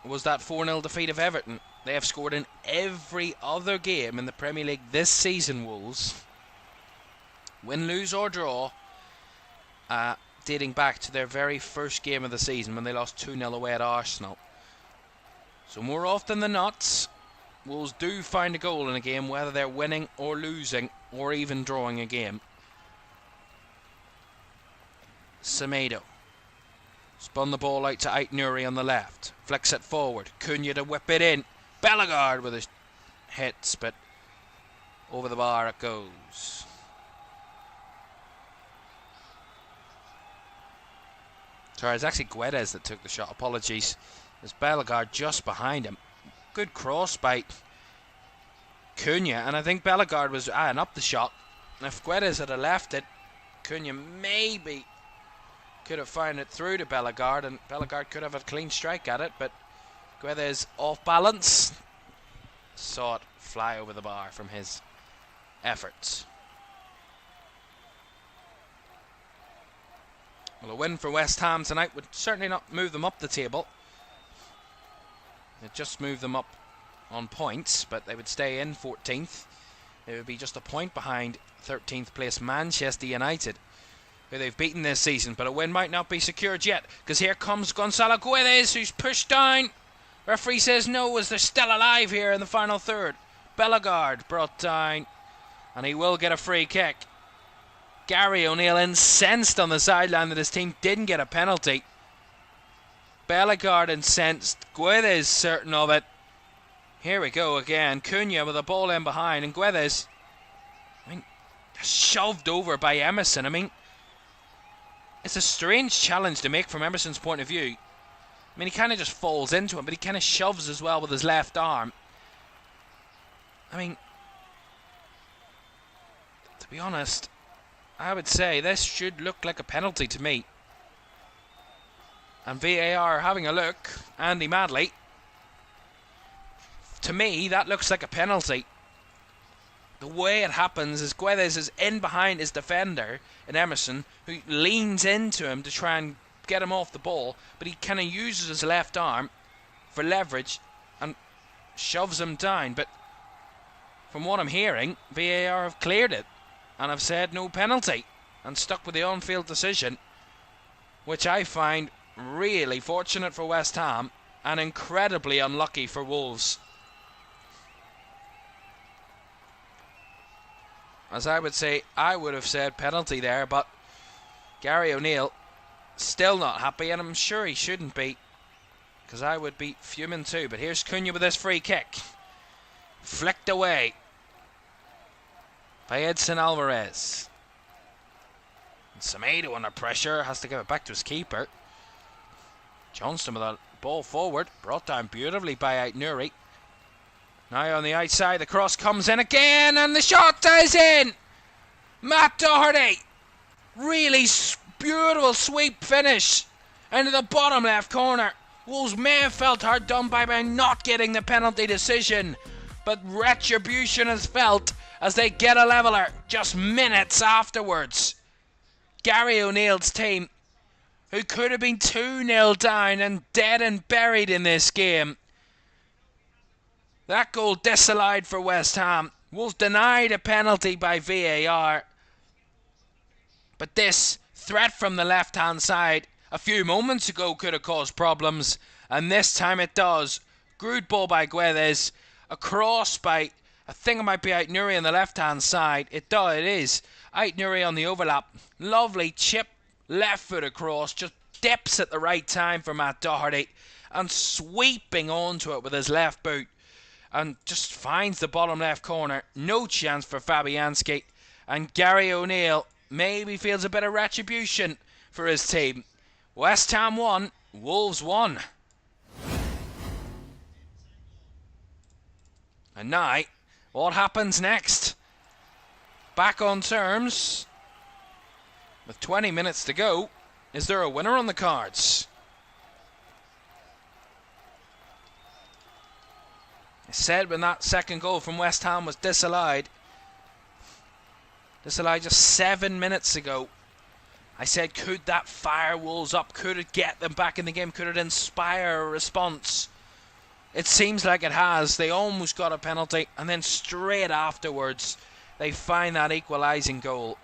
Was that 4-0 defeat of Everton. They have scored in every other game in the Premier League this season, Wolves. Win, lose or draw, dating back to their very first game of the season when they lost 2-0 away at Arsenal. So more often than not, Wolves do find a goal in a game, whether they're winning or losing or even drawing a game. Semedo spun the ball out to Ait-Nouri on the left. Flicks it forward. Cunha to whip it in. Bellegarde with his hits, but over the bar it goes. Sorry, it's actually Guedes that took the shot. Apologies. There's Bellegarde just behind him. Good cross by Cunha, and I think Bellegarde was eyeing up the shot. If Guedes had left it, Cunha maybe could have found it through to Bellegarde, and Bellegarde could have a clean strike at it, but Guedes off balance. Saw it fly over the bar from his efforts. Well, a win for West Ham tonight would certainly not move them up the table. It just moved them up on points, but they would stay in 14th. They would be just a point behind 13th place Manchester United, who they've beaten this season, but a win might not be secured yet, because here comes Gonzalo Guedes, who's pushed down. Referee says no, as they're still alive here in the final third. Bellegarde brought down, and he will get a free kick. Gary O'Neill incensed on the sideline that his team didn't get a penalty. Bellegarde incensed, Guedes certain of it. Here we go again, Cunha with a ball in behind, and Guedes, shoved over by Emerson. It's a strange challenge to make from Emerson's point of view. He kind of just falls into him, but he kind of shoves as well with his left arm. To be honest, I would say this should look like a penalty to me. And VAR having a look, Andy Madley. To me, that looks like a penalty. The way it happens is Guedes is in behind his defender in Emerson, who leans into him to try and get him off the ball, but he kind of uses his left arm for leverage and shoves him down. But from what I'm hearing, VAR have cleared it and have said no penalty and stuck with the on-field decision, which I find really fortunate for West Ham and incredibly unlucky for Wolves. As I would say, I would have said penalty there, but Gary O'Neill still not happy, and I'm sure he shouldn't be, because I would be fuming too. But here's Cunha with this free kick, flicked away by Edson Alvarez. And Semedo under pressure, has to give it back to his keeper. Johnston with a ball forward, brought down beautifully by Ait-Nouri. Now on the outside, the cross comes in again, and the shot is in! Matt Doherty! Really beautiful sweep finish into the bottom left corner. Wolves may have felt hard done by not getting the penalty decision, but retribution is felt as they get a leveller just minutes afterwards. Gary O'Neill's team, who could have been 2-0 down and dead and buried in this game. That goal disallowed for West Ham. Wolves denied a penalty by VAR. But this threat from the left-hand side a few moments ago could have caused problems, and this time it does. Good ball by Guedes. A cross by, I think it might be Ait-Nouri on the left-hand side. It is. Ait-Nouri on the overlap. Lovely chip, left foot across. Just dips at the right time for Matt Doherty. And sweeping onto it with his left boot. And just finds the bottom left corner. No chance for Fabianski. And Gary O'Neill maybe feels a bit of retribution for his team. West Ham 1, Wolves 1. And now, what happens next? Back on terms. With 20 minutes to go. Is there a winner on the cards? I said when that second goal from West Ham was disallowed just 7 minutes ago, I said, could that fire Wolves up? Could it get them back in the game? Could it inspire a response? It seems like it has. They almost got a penalty, and then straight afterwards they find that equalising goal.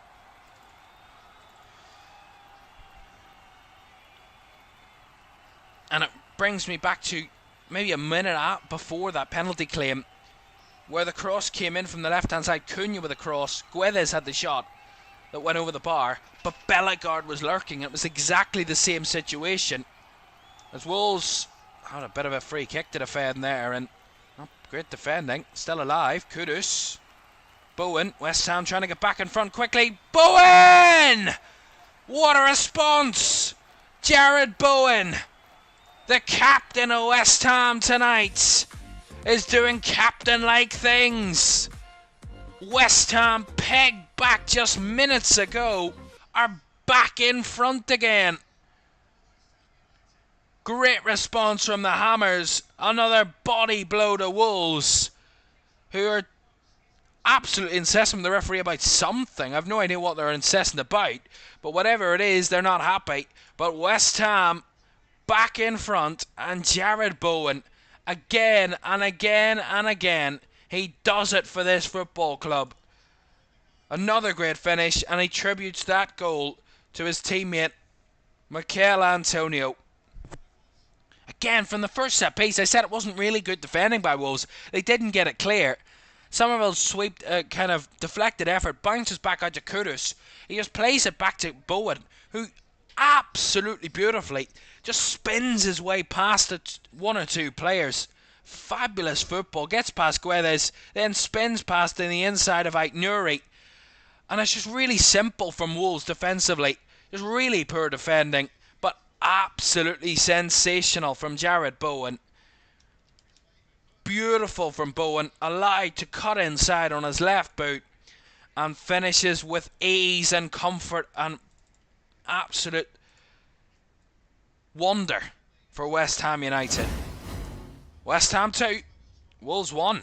And it brings me back to maybe a minute before that penalty claim, where the cross came in from the left-hand side. Cunha with a cross. Guedes had the shot that went over the bar, but Bellegarde was lurking. It was exactly the same situation. As Wolves had a bit of a free kick to defend there, and great defending. Still alive. Kudus. Bowen. West Ham trying to get back in front quickly. Bowen! What a response! Jared Bowen, the captain of West Ham tonight, is doing captain-like things. West Ham, pegged back just minutes ago, are back in front again. Great response from the Hammers. Another body blow to Wolves, who are absolutely incessant with the referee about something. I've no idea what they're incessant about, but whatever it is, they're not happy. But West Ham back in front, and Jared Bowen, again and again and again, he does it for this football club. Another great finish, and he tributes that goal to his teammate, Mikel Antonio. Again, from the first set piece, I said it wasn't really good defending by Wolves. They didn't get it clear. Somerville's sweep, kind of deflected effort, bounces back out to Kudus. He just plays it back to Bowen, who absolutely beautifully just spins his way past one or two players. Fabulous football. Gets past Guedes, then spins past in the inside of Aït-Nouri. And it's just really simple from Wolves defensively. Just really poor defending, but absolutely sensational from Jared Bowen. Beautiful from Bowen, allowed to cut inside on his left boot and finishes with ease and comfort and absolute wonder for West Ham United. West Ham 2, Wolves 1.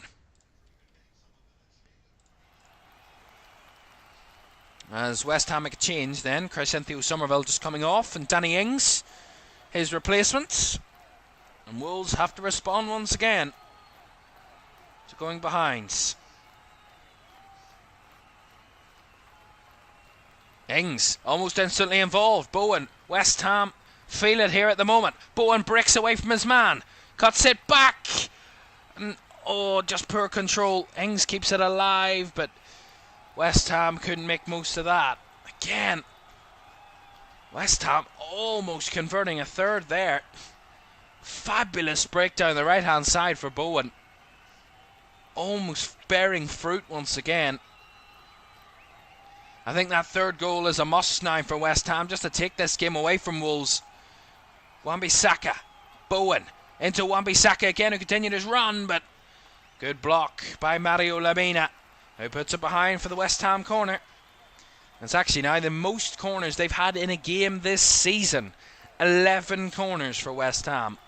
As West Ham make a change then, Crescencio Somerville just coming off and Danny Ings, his replacements. And Wolves have to respond once again to going behind. Ings almost instantly involved. Bowen, West Ham feel it here at the moment. Bowen breaks away from his man, cuts it back, and just poor control. Ings keeps it alive, but West Ham couldn't make most of that. Again, West Ham almost converting a third there. Fabulous breakdown the right hand side for Bowen. Almost bearing fruit once again. I think that third goal is a must now for West Ham, just to take this game away from Wolves. Wan-Bissaka, Bowen into Wan-Bissaka again, who continued his run, but good block by Mario Lemina, who puts it behind for the West Ham corner. It's actually now the most corners they've had in a game this season. 11 corners for West Ham.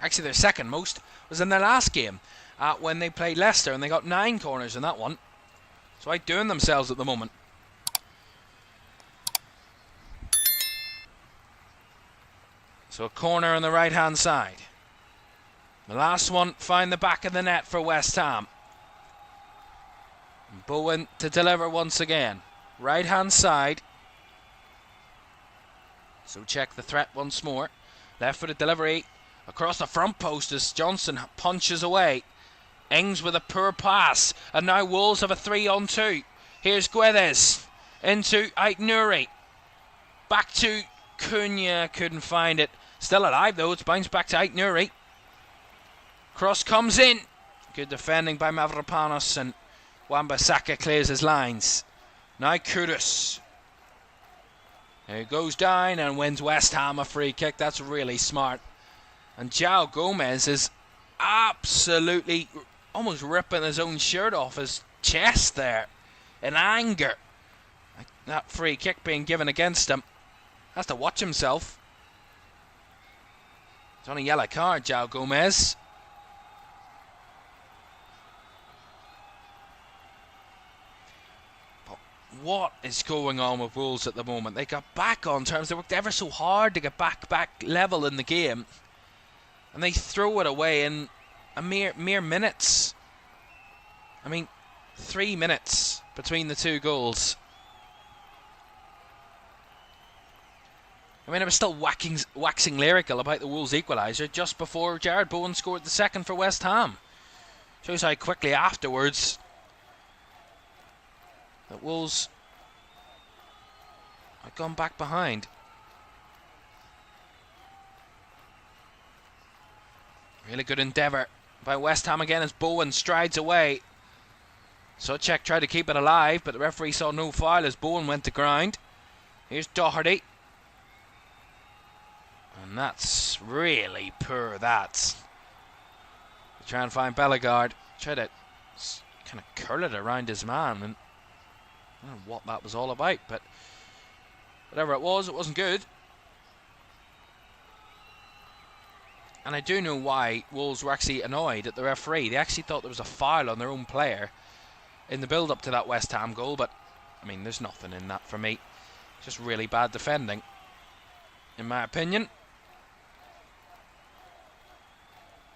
Actually, their second most was in their last game when they played Leicester, and they got 9 corners in that one. So outdoing themselves at the moment. So a corner on the right hand side. The last one found the back of the net for West Ham. Bowen to deliver once again. Right hand side. So check the threat once more. Left footed delivery across the front post as Johnson punches away. Ings with a poor pass, and now Wolves have a 3-on-2. Here's Guedes into Aït-Nouri. Back to Cunha, couldn't find it. Still alive though, it's bounced back to Aït-Nouri. Cross comes in. Good defending by Mavropanos, and Wan-Bissaka clears his lines. Now Kudus. He goes down and wins West Ham a free kick. That's really smart. And João Gomez is absolutely almost ripping his own shirt off his chest there in anger. That free kick being given against him. Has to watch himself. It's on a yellow card, João Gomez. But what is going on with Wolves at the moment? They got back on terms. They worked ever so hard to get back level in the game, and they throw it away in a mere minutes. I mean, 3 minutes between the two goals. I mean, I was still waxing lyrical about the Wolves equaliser just before Jared Bowen scored the second for West Ham. Shows how quickly afterwards that Wolves had gone back behind. Really good endeavour by West Ham again as Bowen strides away. Souček tried to keep it alive, but the referee saw no foul as Bowen went to ground. Here's Doherty. And that's really poor, that. Try and find Bellegarde. Try to kind of curl it around his man, and I don't know what that was all about, but whatever it wasn't good. And I do know why Wolves were actually annoyed at the referee. They actually thought there was a foul on their own player in the build-up to that West Ham goal, but I mean, there's nothing in that for me. Just really bad defending, in my opinion.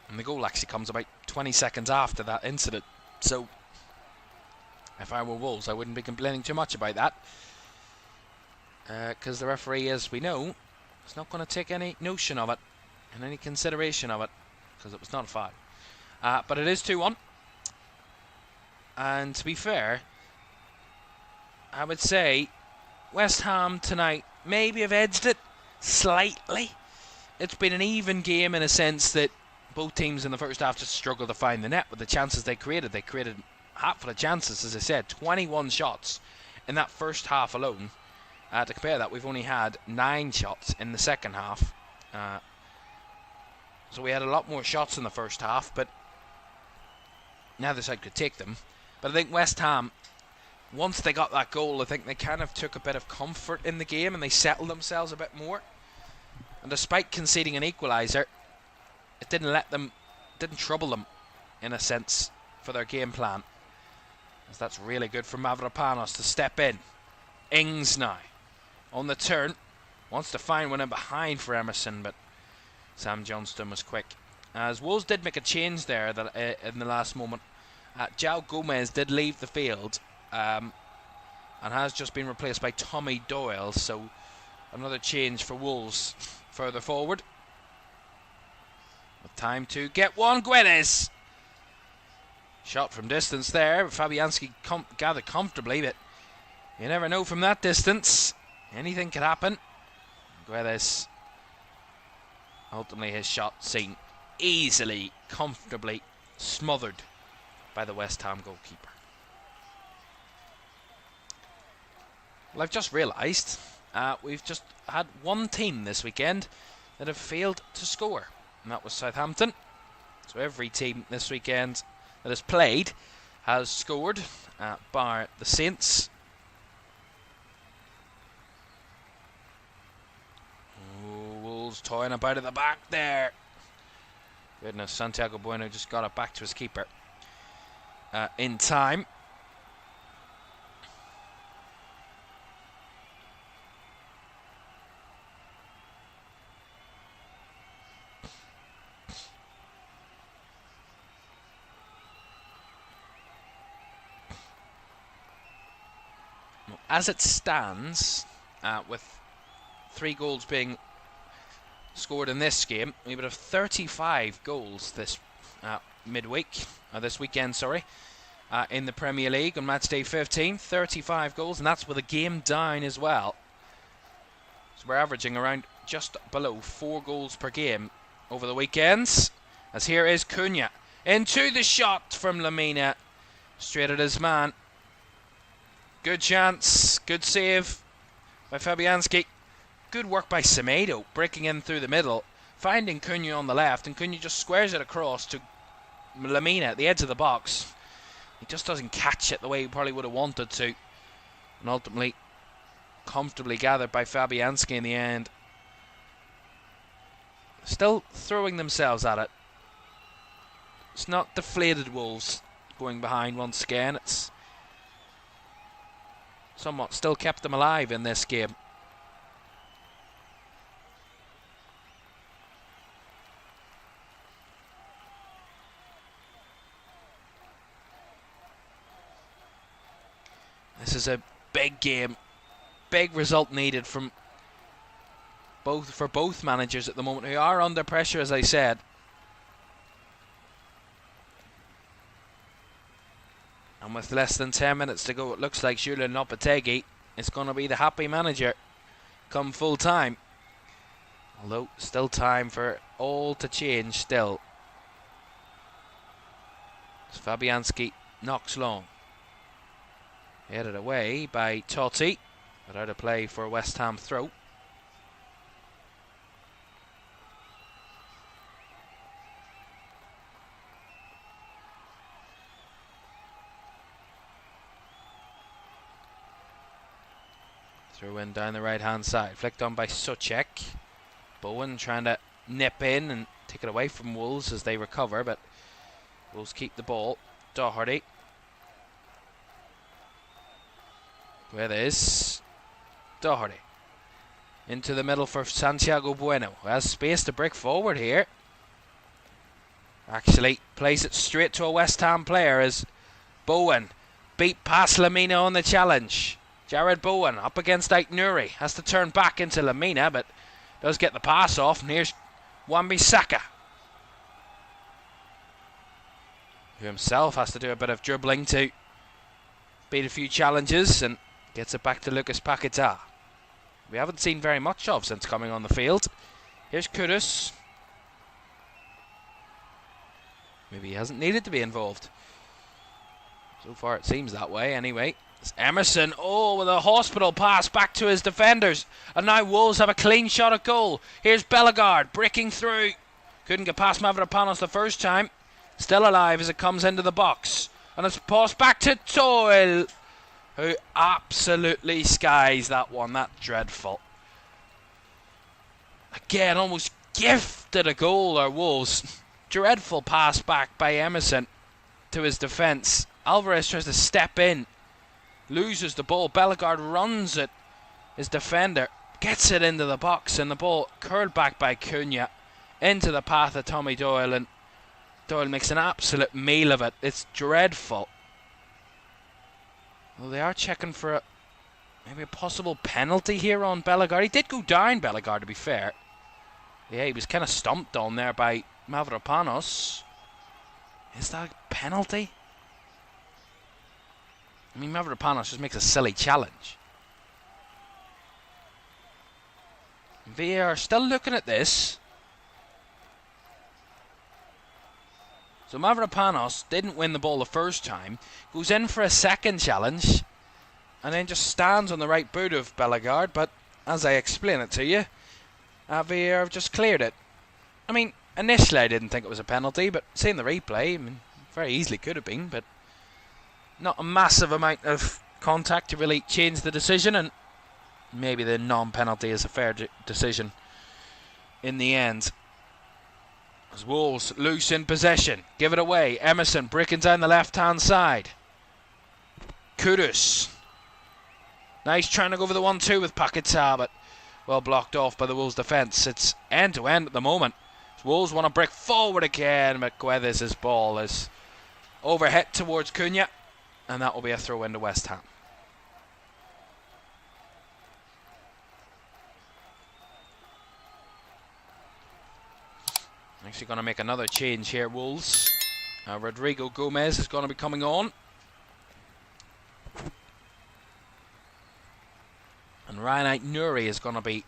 And the goal actually comes about 20 seconds after that incident, so if I were Wolves, I wouldn't be complaining too much about that. because the referee, as we know, is not going to take any notion of it and any consideration of it, because it was not a foul. But it is 2-1. And to be fair, I would say West Ham tonight maybe have edged it slightly. It's been an even game in a sense that both teams in the first half just struggled to find the net with the chances they created. They created half of the chances, as I said, 21 shots in that first half alone. To compare that, we've only had 9 shots in the second half. So we had a lot more shots in the first half, but neither side could take them. But I think West Ham, once they got that goal, I think they kind of took a bit of comfort in the game and they settled themselves a bit more. And despite conceding an equaliser, it didn't trouble them, in a sense, for their game plan. As that's really good for Mavropanos to step in. Ings now on the turn, wants to find one in behind for Emerson, but Sam Johnston was quick. As Wolves did make a change there in the last moment. João Gomez did leave the field and has just been replaced by Tommy Doyle, so another change for Wolves further forward. With time to get one, Guedes. Shot from distance there. Fabianski gathered comfortably, but you never know from that distance. Anything could happen. Guedes, ultimately his shot seen easily, comfortably smothered by the West Ham goalkeeper. Well, I've just realised we've just had one team this weekend that have failed to score, and that was Southampton. So every team this weekend that has played has scored, bar the Saints. Wolves toying about at the back there. Goodness, Santiago Bueno just got it back to his keeper in time. As it stands, with 3 goals being scored in this game, we would have 35 goals this this weekend, in the Premier League on Matchday 15. 35 goals, and that's with a game down as well. So we're averaging around just below 4 goals per game over the weekends. As here is Cunha into the shot from Lamina, straight at his man. Good chance, good save by Fabianski. Good work by Semedo, breaking in through the middle, finding Cunha on the left, and Cunha just squares it across to Lamina at the edge of the box. He just doesn't catch it the way he probably would have wanted to, and ultimately comfortably gathered by Fabianski in the end. Still throwing themselves at it. It's not deflated Wolves going behind once again. It's somewhat still kept them alive in this game. This is a big game, big result needed for both managers at the moment, who are under pressure, as I said. And with less than 10 minutes to go, it looks like Julian Lopetegui is going to be the happy manager come full time. Although, still time for all to change still. As Fabianski knocks long. Headed away by Totti, but out of play for a West Ham throw. Throw in down the right hand side, flicked on by Souček. Bowen trying to nip in and take it away from Wolves as they recover, but Wolves keep the ball. Doherty. Where there is Doherty. Into the middle for Santiago Bueno, who has space to break forward here. Actually plays it straight to a West Ham player as Bowen beat past Lamina on the challenge. Jared Bowen up against Aitnuri. Has to turn back into Lamina, but does get the pass off. And here's Wan-Bissaka, who himself has to do a bit of dribbling to beat a few challenges, and gets it back to Lucas Paquetá. We haven't seen very much of since coming on the field. Here's Kudus. Maybe he hasn't needed to be involved. So far it seems that way anyway. It's Emerson, with a hospital pass back to his defenders. And now Wolves have a clean shot at goal. Here's Bellegarde breaking through. Couldn't get past Mavropanos the first time. Still alive as it comes into the box. And it's passed back to Toyle, who absolutely skies that one. That's dreadful. Again, almost gifted a goal, our Wolves. Dreadful pass back by Emerson to his defence. Alvarez tries to step in, loses the ball. Bellegarde runs at his defender, gets it into the box, and the ball curled back by Cunha into the path of Tommy Doyle, and Doyle makes an absolute meal of it. It's dreadful. Well, they are checking for maybe a possible penalty here on Bellegarde. He did go down, Bellegarde, to be fair. Yeah, he was kind of stumped on there by Mavropanos. Is that a penalty? I mean, Mavropanos just makes a silly challenge. VAR still looking at this. So Mavropanos didn't win the ball the first time, goes in for a second challenge, and then just stands on the right boot of Bellegarde. But as I explain it to you, VAR have just cleared it. I mean, initially I didn't think it was a penalty, but seeing the replay, I mean, very easily could have been, but not a massive amount of contact to really change the decision, and maybe the non-penalty is a fair decision in the end. As Wolves loose in possession, give it away. Emerson breaking down the left-hand side. Kudus. Now he's trying to go for the 1-2 with Paquetá, but well blocked off by the Wolves defence. It's end-to-end at the moment. Wolves want to break forward again, but Guedes' ball is overhit towards Cunha, and that will be a throw into West Ham. Actually going to make another change here, Wolves. Rodrigo Gomez is going to be coming on. And Ryan Aitnuri is going to be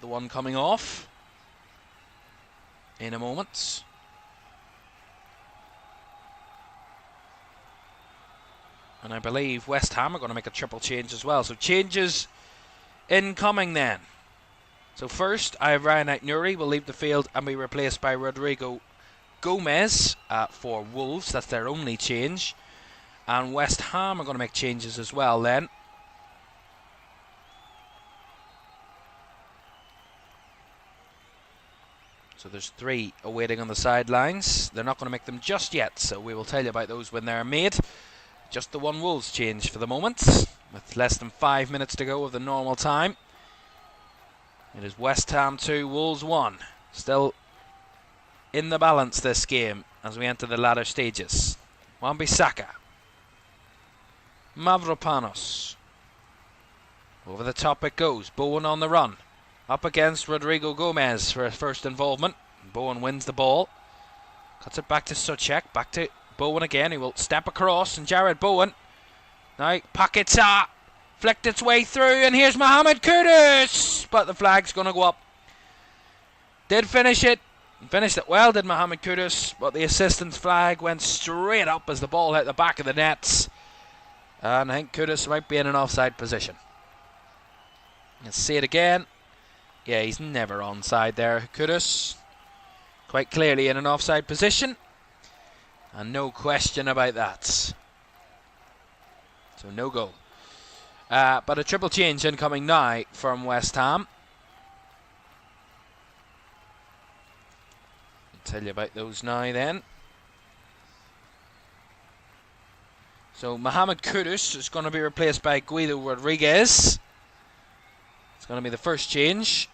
the one coming off in a moment. And I believe West Ham are going to make a triple change as well. So changes incoming then. So first, I have Ryan Aitnuri will leave the field and be replaced by Rodrigo Gomez for Wolves. That's their only change. And West Ham are going to make changes as well then. So there's 3 awaiting on the sidelines. They're not going to make them just yet, so we will tell you about those when they're made. Just the one Wolves change for the moment, with less than 5 minutes to go of the normal time. It is West Ham 2, Wolves 1. Still in the balance this game as we enter the latter stages. Wan-Bissaka. Mavropanos. Over the top it goes. Bowen on the run. Up against Rodrigo Gomez for his first involvement. Bowen wins the ball. Cuts it back to Souček. Back to Bowen again. He will step across. And Jared Bowen. Now Paquetá flicked its way through. And here's Mohamed Kudus. But the flag's going to go up. Did finish it. Finished it well, did Mohamed Kudus. But the assistant's flag went straight up as the ball hit the back of the nets. And I think Kudus might be in an offside position. Let's see it again. Yeah, he's never onside there, Kudus. Quite clearly in an offside position. And no question about that. So no goal. But a triple change incoming now from West Ham. I'll tell you about those now then. So Mohamed Kudus is going to be replaced by Guido Rodriguez. It's going to be the first change.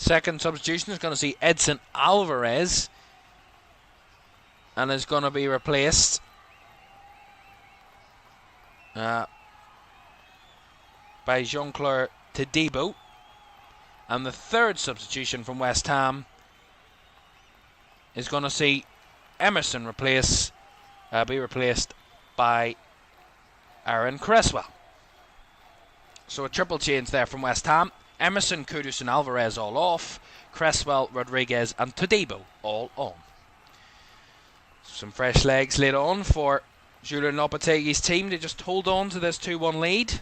Second substitution is going to see Edson Alvarez, and is going to be replaced by Jean-Claude Todibo. And the third substitution from West Ham is going to see Emerson be replaced by Aaron Cresswell. So a triple change there from West Ham. Emerson, Kudus and Alvarez all off. Cresswell, Rodriguez and Todibo all on. Some fresh legs laid on for Julian Lopetegui's team to just hold on to this 2-1 lead.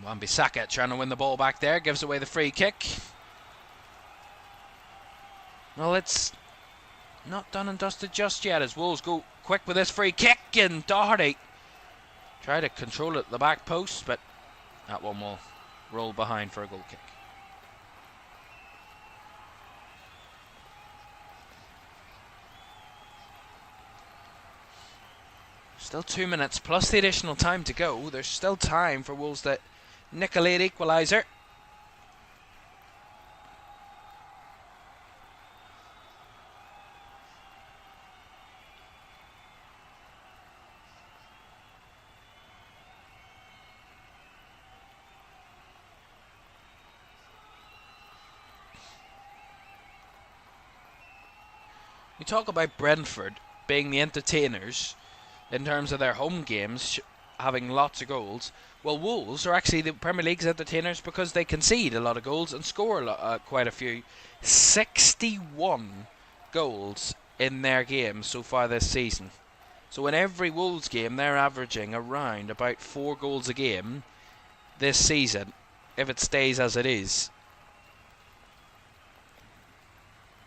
Wan-Bissaka trying to win the ball back there, gives away the free kick. Well, it's not done and dusted just yet as Wolves go quick with this free kick, and Doherty try to control it at the back post, but that one will roll behind for a goal kick. Still 2 minutes plus the additional time to go. There's still time for Wolves to nick a late equaliser. We talk about Brentford being the entertainers in terms of their home games, having lots of goals. Well, Wolves are actually the Premier League's entertainers because they concede a lot of goals and score quite a few. 61 goals in their games so far this season. So in every Wolves game, they're averaging around about 4 goals a game this season, if it stays as it is.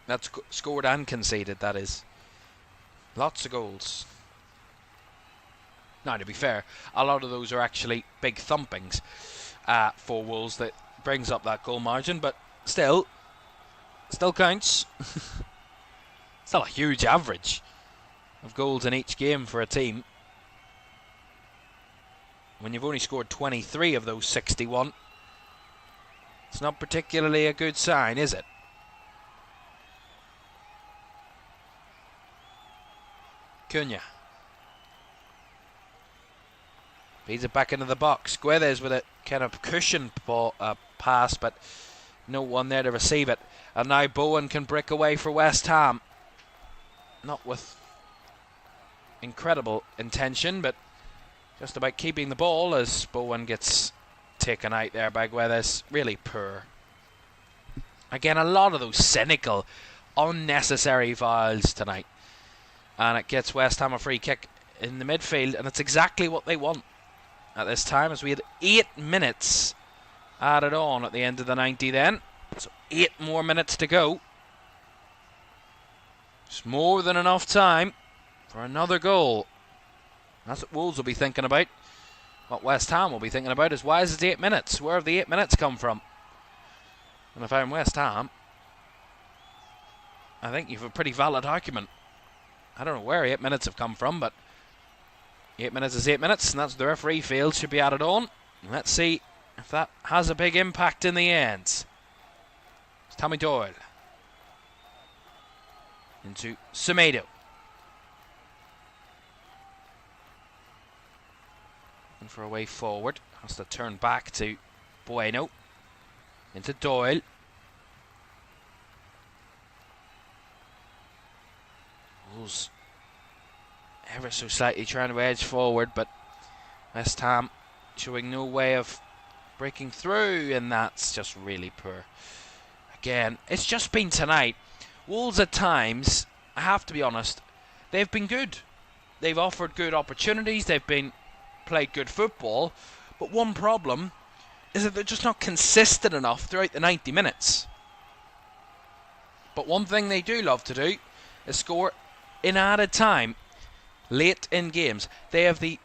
That's scored and conceded, that is. Lots of goals. Now, to be fair, a lot of those are actually big thumpings for Wolves that brings up that goal margin, but still counts. Still a huge average of goals in each game for a team. When you've only scored 23 of those 61, it's not particularly a good sign, is it? Cunha feeds it back into the box. Guedes with a kind of cushion pass, but no one there to receive it. And now Bowen can break away for West Ham. Not with incredible intention, but just about keeping the ball as Bowen gets taken out there by Guedes. Really poor. Again, a lot of those cynical, unnecessary fouls tonight. And it gets West Ham a free kick in the midfield, and it's exactly what they want at this time, as we had 8 minutes added on at the end of the 90 then. So 8 more minutes to go. It's more than enough time for another goal. That's what Wolves will be thinking about. What West Ham will be thinking about is, why is it 8 minutes? Where have the 8 minutes come from? And if I'm West Ham, I think you have a pretty valid argument. I don't know where 8 minutes have come from, but 8 minutes is 8 minutes, and that's what the referee feels should be added on. Let's see if that has a big impact in the end. It's Tommy Doyle into Semedo. Looking for a way forward. Has to turn back to Bueno. Into Doyle. Wolves ever so slightly trying to edge forward, but West Ham showing no way of breaking through, and that's just really poor. Again, it's just been tonight. Wolves at times, I have to be honest, they've been good. They've offered good opportunities, they've played good football, but one problem is that they're just not consistent enough throughout the 90 minutes. But one thing they do love to do is score in added time late in games. They have the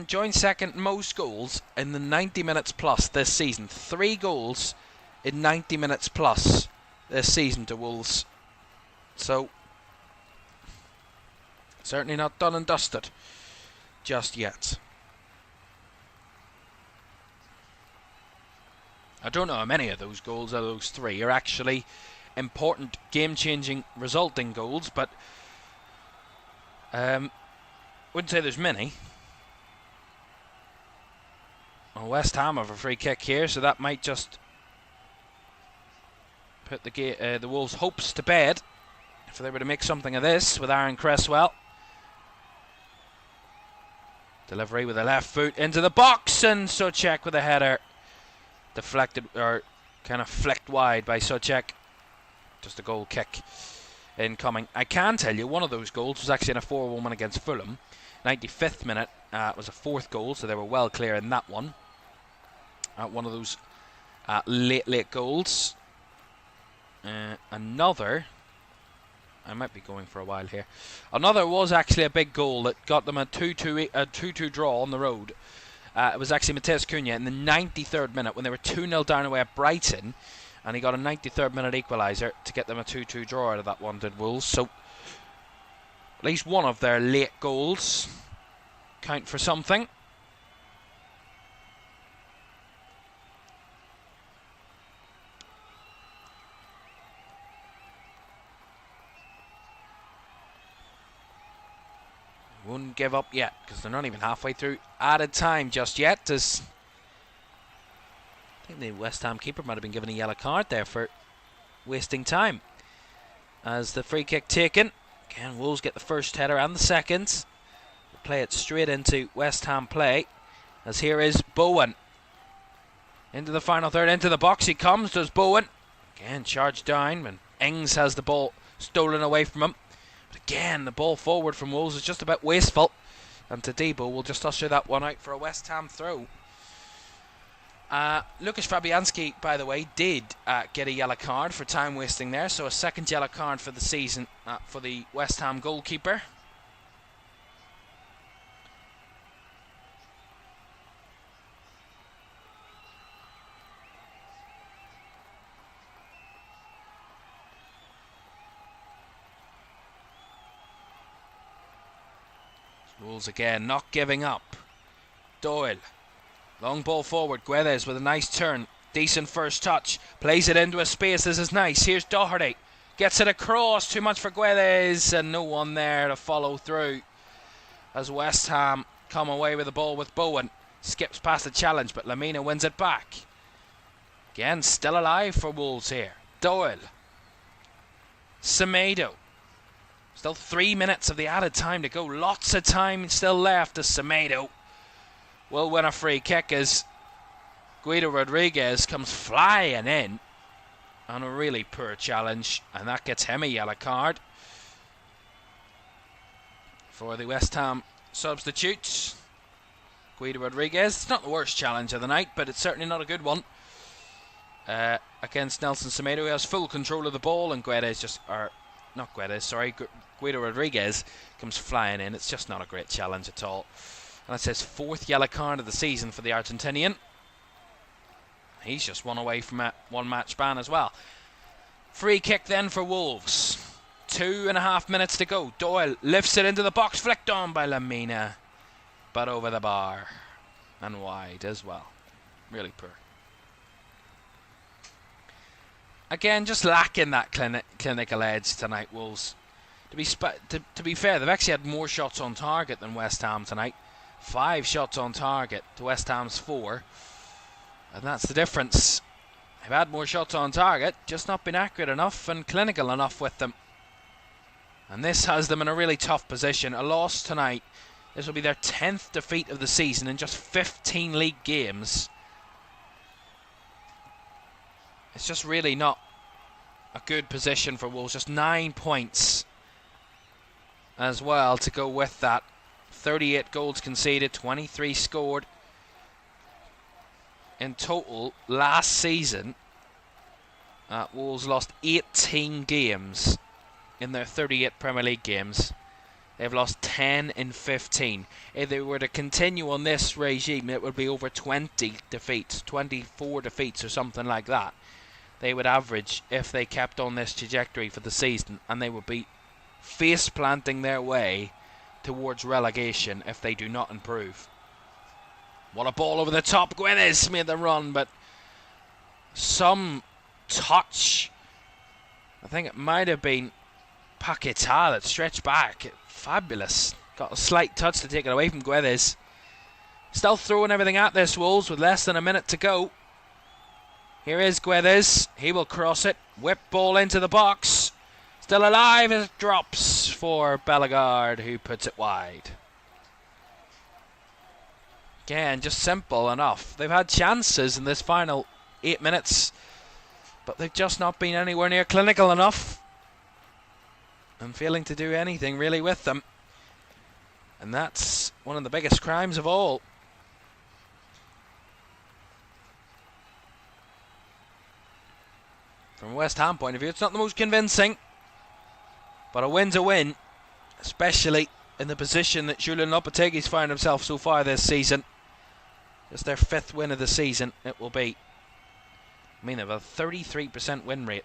joint second most goals in the 90 minutes plus this season. 3 goals in 90 minutes plus this season to Wolves. So certainly not done and dusted just yet. I don't know how many of those goals, of those 3, are actually important, game-changing, resulting goals, but wouldn't say there's many. Well, West Ham have a free kick here, so that might just put the Wolves' hopes to bed if they were to make something of this with Aaron Cresswell. Delivery with the left foot into the box, and Souček with a header. Deflected, or kind of flicked wide by Souček. Just a goal kick incoming. I can tell you, one of those goals was actually in a 4-1 win against Fulham. 95th minute was a 4th goal, so they were well clear in that one. One of those late goals. Another, I might be going for a while here. Another was actually a big goal that got them a 2-2 draw on the road. It was actually Mateus Cunha in the 93rd minute when they were 2-0 down away at Brighton, and he got a 93rd minute equaliser to get them a 2-2 draw out of that one, did Wolves. So at least one of their late goals count for something. Wouldn't give up yet, because they're not even halfway through added time just yet. As I think the West Ham keeper might have been given a yellow card there for wasting time. As the free kick taken, again Wolves get the first header and the second. Play it straight into West Ham play. As here is Bowen. Into the final third, into the box he comes, does Bowen. Again charged down, and Ings has the ball stolen away from him. But again, the ball forward from Wolves is just about wasteful. And Todibo will just usher that one out for a West Ham throw. Lukasz Fabianski, by the way, did get a yellow card for time wasting there. So a second yellow card for the season for the West Ham goalkeeper. Wolves again, not giving up. Doyle. Long ball forward. Guedes with a nice turn. Decent first touch. Plays it into a space. This is nice. Here's Doherty. Gets it across. Too much for Guedes. And no one there to follow through. As West Ham come away with the ball with Bowen. Skips past the challenge, but Lamina wins it back. Again, still alive for Wolves here. Doyle. Semedo. Still 3 minutes of the added time to go. Lots of time still left as Semedo will win a free kick as Guido Rodriguez comes flying in on a really poor challenge, and that gets him a yellow card for the West Ham substitutes. Guido Rodriguez, it's not the worst challenge of the night, but it's certainly not a good one. Against Nelson Semedo, he has full control of the ball, and Guido Rodriguez comes flying in. It's just not a great challenge at all. And that's his 4th yellow card of the season for the Argentinian. He's just one away from a 1-match ban as well. Free kick then for Wolves. 2.5 minutes to go. Doyle lifts it into the box, flicked on by Lamina, but over the bar and wide as well. Really poor. Again, just lacking that clinical edge tonight, Wolves. To be fair, they've actually had more shots on target than West Ham tonight. 5 shots on target to West Ham's 4. And that's the difference. They've had more shots on target, just not been accurate enough and clinical enough with them. And this has them in a really tough position. A loss tonight. This will be their 10th defeat of the season in just 15 league games. It's just really not a good position for Wolves. Just 9 points as well to go with that. 38 goals conceded, 23 scored. In total, last season, Wolves lost 18 games in their 38 Premier League games. They've lost 10 in 15. If they were to continue on this regime, it would be over 20 defeats, 24 defeats or something like that. They would average if they kept on this trajectory for the season, and they would be face planting their way towards relegation if they do not improve. What a ball over the top. Guedes made the run, but some touch. I think it might have been Paquetá that stretched back. Fabulous. Got a slight touch to take it away from Guedes. Still throwing everything at this, Wolves, with less than a minute to go. Here is Guedes. He will cross it. Whip ball into the box. Still alive as it drops for Bellegarde, who puts it wide. Again, just simple enough. They've had chances in this final 8 minutes, but they've just not been anywhere near clinical enough and failing to do anything really with them. And that's one of the biggest crimes of all. From a West Ham point of view, it's not the most convincing, but a win's a win, especially in the position that Julian Lopetegui's found himself so far this season. It's their 5th win of the season, it will be. I mean, they have a 33% win rate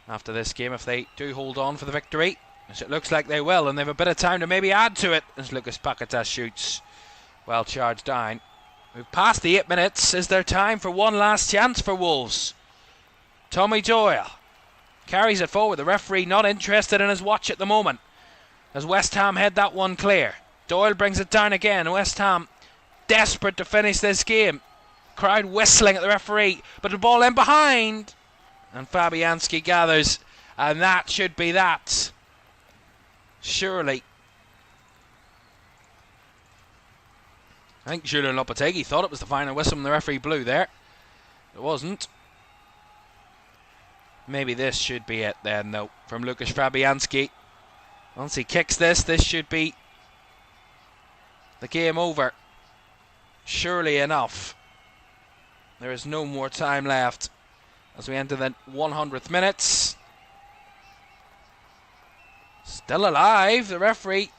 after this game if they do hold on for the victory, which it looks like they will, and they have a bit of time to maybe add to it as Lucas Paquetá shoots well charged down. We've passed the 8 minutes. Is there time for one last chance for Wolves? Tommy Doyle carries it forward. The referee not interested in his watch at the moment as West Ham head that one clear. Doyle brings it down again. West Ham desperate to finish this game. Crowd whistling at the referee, but the ball in behind, and Fabianski gathers, and that should be that. Surely. I think Julian Lopetegui thought it was the final whistle and the referee blew there. It wasn't. Maybe this should be it then, though, from Lukasz Fabianski. Once he kicks this should be the game over. Surely enough. There is no more time left as we enter the 100th minute. Still alive. The referee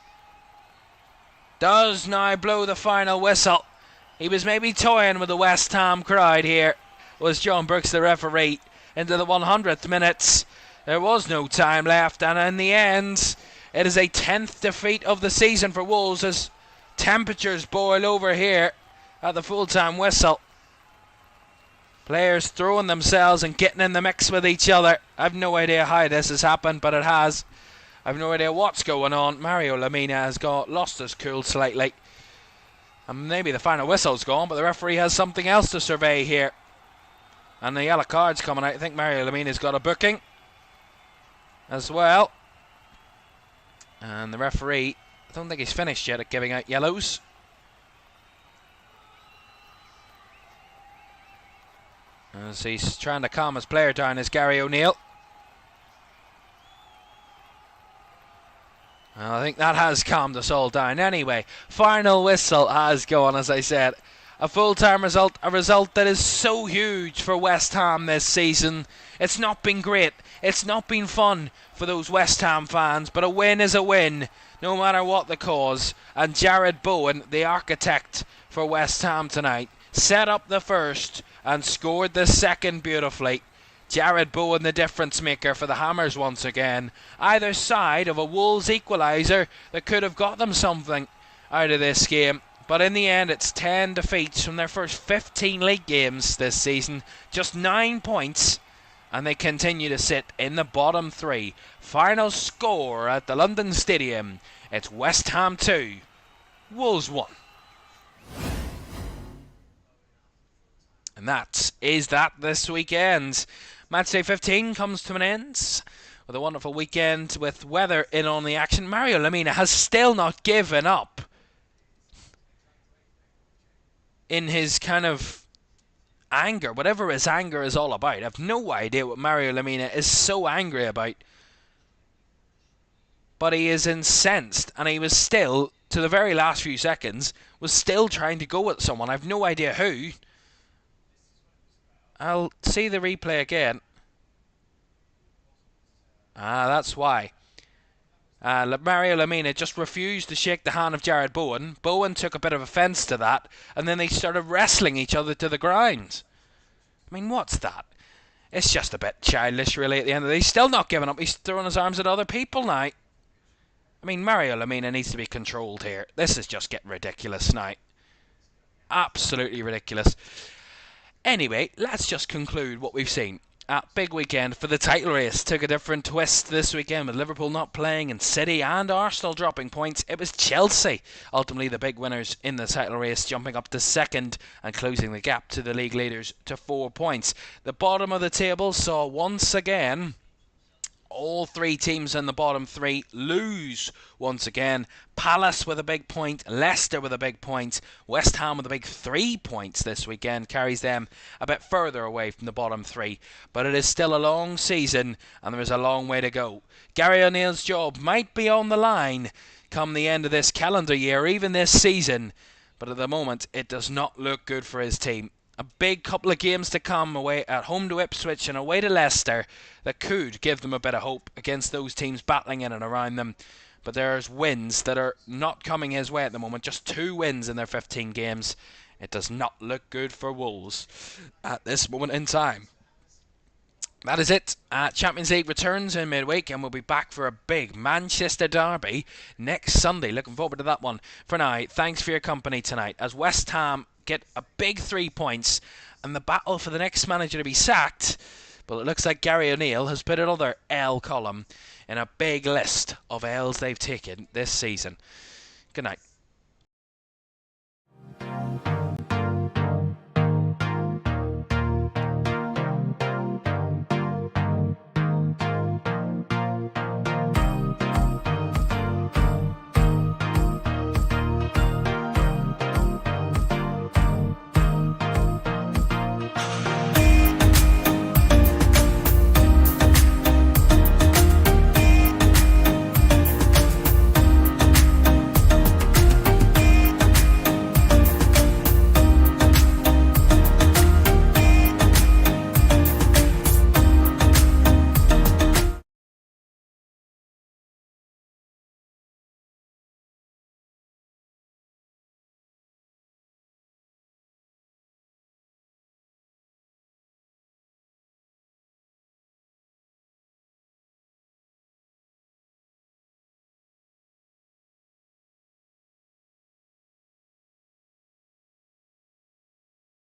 does now blow the final whistle. He was maybe toying with the West Ham crowd here. Was John Brooks the referee? Into the 100th minute. There was no time left, and in the end, it is a 10th defeat of the season for Wolves as temperatures boil over here at the full-time whistle. Players throwing themselves and getting in the mix with each other. I've no idea how this has happened, but it has. I've no idea what's going on. Mario Lemina has lost his cool slightly. And maybe the final whistle's gone, but the referee has something else to survey here. And the yellow card's coming out. I think Mario Lemina's got a booking as well. And the referee, I don't think he's finished yet at giving out yellows. As he's trying to calm his player down is Gary O'Neill. Well, I think that has calmed us all down. Anyway, final whistle has gone, as I said. A full-time result, a result that is so huge for West Ham this season. It's not been great. It's not been fun for those West Ham fans, but a win is a win, no matter what the cause. And Jared Bowen, the architect for West Ham tonight, set up the first and scored the second beautifully. Jared Bowen, the difference maker for the Hammers once again. Either side of a Wolves equaliser that could have got them something out of this game. But in the end, it's 10 defeats from their first 15 league games this season. Just 9 points, and they continue to sit in the bottom 3. Final score at the London Stadium. It's West Ham 2, Wolves 1. And that is that this weekend. Matchday 15 comes to an end with a wonderful weekend with weather in on the action. Mario Lemina has still not given up in his kind of anger, whatever his anger is all about. I have no idea what Mario Lemina is so angry about. But he is incensed, and he was still, to the very last few seconds, was still trying to go at someone. I have no idea who. I'll see the replay again. That's why. Mario Lemina just refused to shake the hand of Jared Bowen. Bowen took a bit of offence to that, and then they started wrestling each other to the ground. I mean, what's that? It's just a bit childish, really, at the end of the day. He's still not giving up. He's throwing his arms at other people now. I mean, Mario Lemina needs to be controlled here. This is just getting ridiculous now. Absolutely ridiculous. Anyway, let's just conclude what we've seen. Big weekend for the title race. Took a different twist this weekend with Liverpool not playing and City and Arsenal dropping points. It was Chelsea, ultimately the big winners in the title race, jumping up to second and closing the gap to the league leaders to 4 points. The bottom of the table saw once again all three teams in the bottom three lose once again. Palace with a big point, Leicester with a big point, West Ham with a big 3 points this weekend carries them a bit further away from the bottom three. But it is still a long season and there is a long way to go. Gary O'Neill's job might be on the line come the end of this calendar year, even this season, but at the moment it does not look good for his team. A big couple of games to come away at home to Ipswich and away to Leicester that could give them a bit of hope against those teams battling in and around them. But there's wins that are not coming his way at the moment. Just 2 wins in their 15 games. It does not look good for Wolves at this moment in time. That is it. Champions League returns in midweek and we'll be back for a big Manchester derby next Sunday. Looking forward to that one. For now, thanks for your company tonight as West Ham get a big 3 points and the battle for the next manager to be sacked. But it looks like Gary O'Neill has put another L column in a big list of L's they've taken this season. Good night.